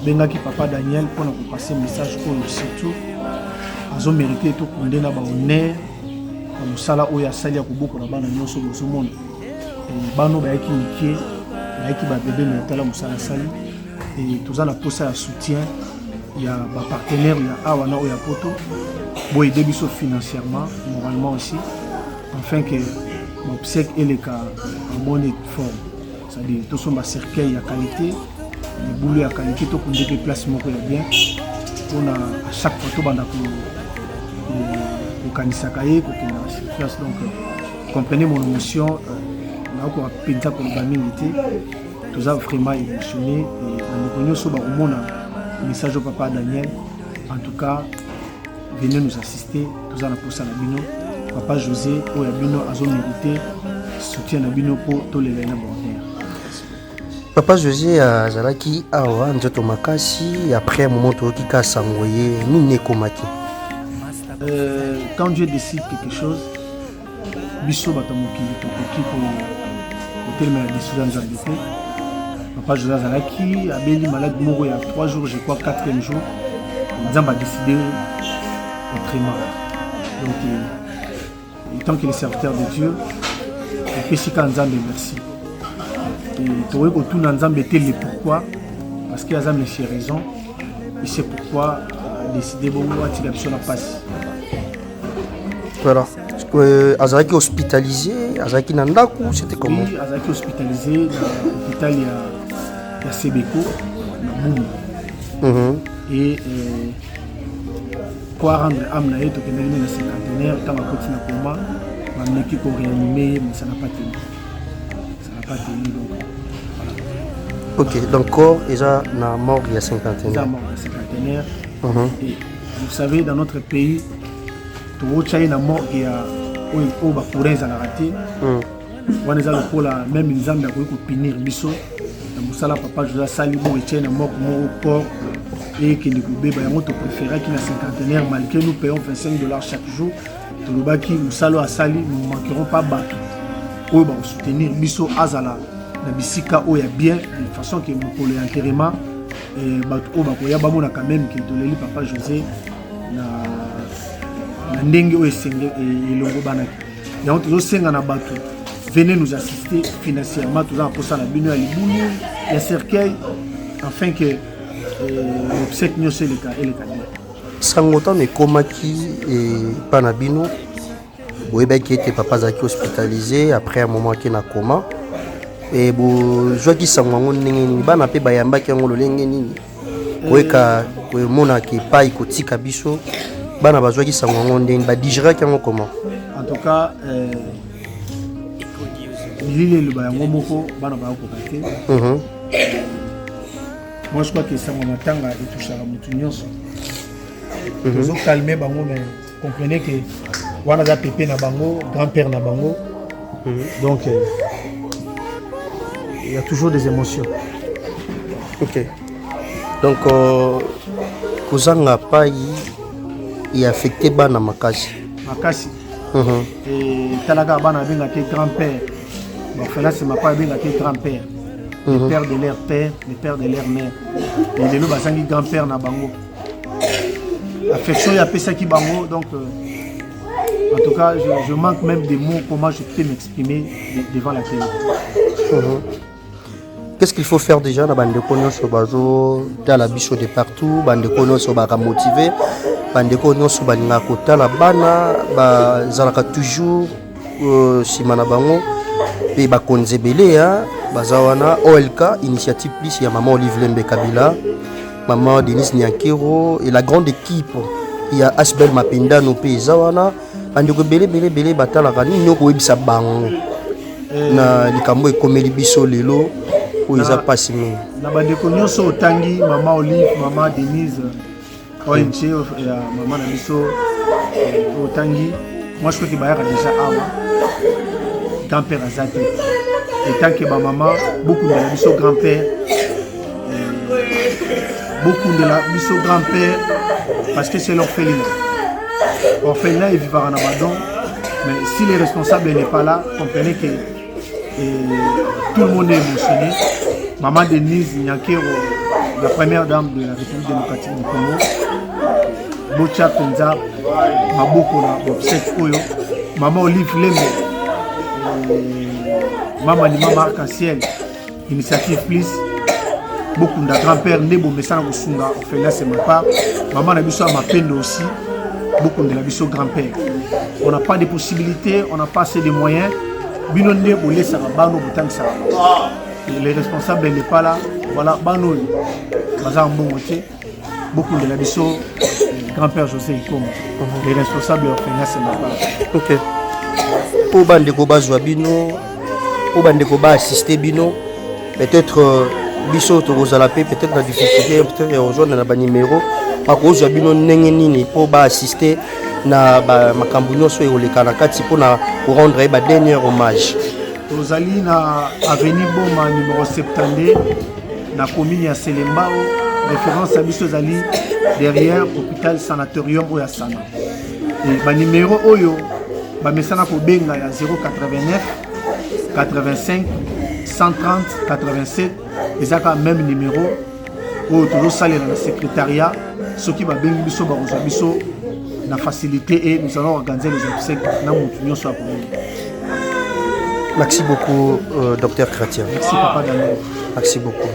Bengaki papa Daniel pour nous passer un message Oyo surtout. Azo mérité tout pour donner ba honneur. Moussala Oyo a sali Akuboko na bana nyonso bozo monde. Et bano ba yaki mikie, ba yaki ba bébé mentala Moussala sali et tout ça na posa ya soutien. Il y a des partenaires, il y a Awana ou il y a Poto. Bon, il débute financièrement, moralement aussi. Afin que mon psych est en bonne forme. C'est-à-dire tout son cercueil à qualité, les boulets à qualité, tout qu'on déplace mon bien. On a à chaque fois tout banda pour Kanisakaye, pour donc comprenez mon émotion. On a encore un pénta pour le banalité. Tous vraiment émotionné. Et nous avons un message au papa Daniel. En tout cas, venez nous assister. Tous en pour Salabino. Papa José, au Yabino, a mérité soutien Nabino pour tous les laines bordières. Papa José a Zalaki Awa, Njoto Makasi, après un moment où il a sangoyé, nous n'est komaki. Quand Dieu décide quelque chose, Bisso Batamoki, pour tellement la décision d'habiter. Papa José Zalaki a béni malade mort il y a 3 jours, je crois, 4e jour. Nous avons décidé autrement. Donc, tant qu'il est serviteur de Dieu, et puis merci. Et tu vois que tout le monde le pourquoi, parce qu'il y a des raisons, et c'est pourquoi décider bon moi tirer sur la passe. Voilà. Azaki hospitalisé, Azaki Nandaku, c'était comment? Oui, Azaki hospitalisé dans l'hôpital il y a Sebeko, dans Boum. Et pour rendre âme na yeto que nous sommes cinquantenaire, quand on continue à coma, on a équipe pour réanimer, mais ça n'a pas tenu. Ça n'a pas tenu donc. Voilà. Ok, donc corps déjà na mort il y a cinquantenaire. Déjà mort il y a cinquantenaire. Et vous savez dans notre pays, tout le monde a mort il y a au bakouré à la raté. On est là pour la même examen d'avoir punir biso. Dans ça là papa José Sali bon et tient mort au corps. Et qui nous bébé notre préféré qui n'a cinquantenaire malgré nous payons $25 chaque jour. Tout le bas qui nous salo à Sali nous ne manquerons pas battre. Pour soutenir biso azala na bisika o ya bien de façon que pour l'enterrement et bato ba ko ya ba mona quand même que to leli papa José na ndenge o esenge et longo banaki. Ya on toujours senga na bato. Venez nous assister financièrement tout ça pour ça la bino ya libulu ya cercueil afin que l'obsèque nous c'est le cas et le cas. Sangotan mais komaki et panabino. Boyeba qui était papa Zaki hospitalisé après un moment qui na coma. Et bo joki sangongo ndenge bana pe bayamba ki ngolo lenge nini. Weka ko mona ki pai ko tika biso bana ba joki sangongo ndenge ba digérer ki ngo comment. En tout cas il le bayango moko bana ba ko katé. Moi je crois que ça m'a tanga et tout ça la mutunyoso. Nous calmer bango mais comprenez que wana za pépé na bango, grand-père na bango. Donc il y a toujours des émotions. OK. Donc kozanga pai il affecté bana makasi. Makasi. Et talaga bana benga ke grand-père. Bon là c'est ma pas benga ke grand-père. Les pères de leur père, les pères de leur mère. Et les loups basangi grand-père na bango. Affection y a ça qui bango donc en tout cas je manque même des mots comment je peux m'exprimer devant la télé. Qu'est-ce qu'il faut faire déjà dans bande kono so bazo dans la bicho de partout bande kono so ba motiver bande kono so baninga kota la bana ba zalaka toujours simana bango et ba konzebele ya bazawana OLK initiative plus ya maman Olive Lembe Kabila maman Denise Nyankero et la grande équipe il y a Asbel Mapenda no pe zawana andeko belé batala kani nyoko webisa bango na likambo ekomeli biso lelo oiza pasi mingi na bandeko nyonso otangi maman Olive maman Denise ONG ya maman na biso otangi moi je crois que bayaka déjà awa grand-père azate et tant que ma maman beaucoup de la biso grand-père beaucoup de la biso grand-père parce que c'est l'orphelinat. L'orphelinat est vivant en abandon, mais si les responsables n'est pas là, comprenez que tout le monde est émotionné. Maman Denise Nyankero, la première dame de la République démocratique du Congo, Bocha Penza, Maboko na Bobsek Oyo, Maman Olive Lembe, Maman Maman Arc-en-Ciel, Initiative Plus. Beaucoup de grand-père Nebo Messana Osunga, orphelinat c'est ma part. Maman Nabiso a ma peine aussi. Beaucoup de la biso grand-père. On n'a pas de possibilités, on n'a pas assez de moyens. Binonde Bolé Sarabano Boutan Sarab. Les responsables n'est pas là. Voilà, Bano, Bazar Mbongote. Beaucoup de la biso grand-père José Ikomo. Les responsables orphelinat c'est ma part. Ok. Pour Bandeko Bazwa Bino, pour Bandeko Ba assister Bino. peut-être biso tozala pe peut-être na difficulté peut-être rejoindre na ba numéro pa kozwa bino ndenge nini po ba assister na ba makambo nyonso eoleka na kati mpona rendre ba dernier hommage. Tozali na avenue Boma numéro 72 na commune ya Selembao, référence à biso zali derrière hôpital sanatorium oya Sana. Et ba numéro oyo ba mesana ko benga ya 089 85 130 87 ezaka même numéro oyo tozosalela na secrétariat soki ba bengi biso ba kozwa biso na facilité et nous allons organiser les obsèques na mutu nyonso ya komoni. Merci beaucoup, Dr Chrétien. Merci, Papa Daniel. Merci beaucoup.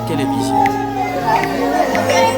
Télévision. Hey!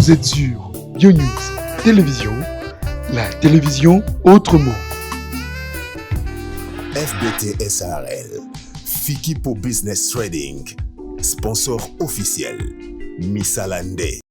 Vous êtes sur Bio News Télévision, la télévision autrement. FBT SARL, Fiki pour Business Trading, sponsor officiel, Missalandé.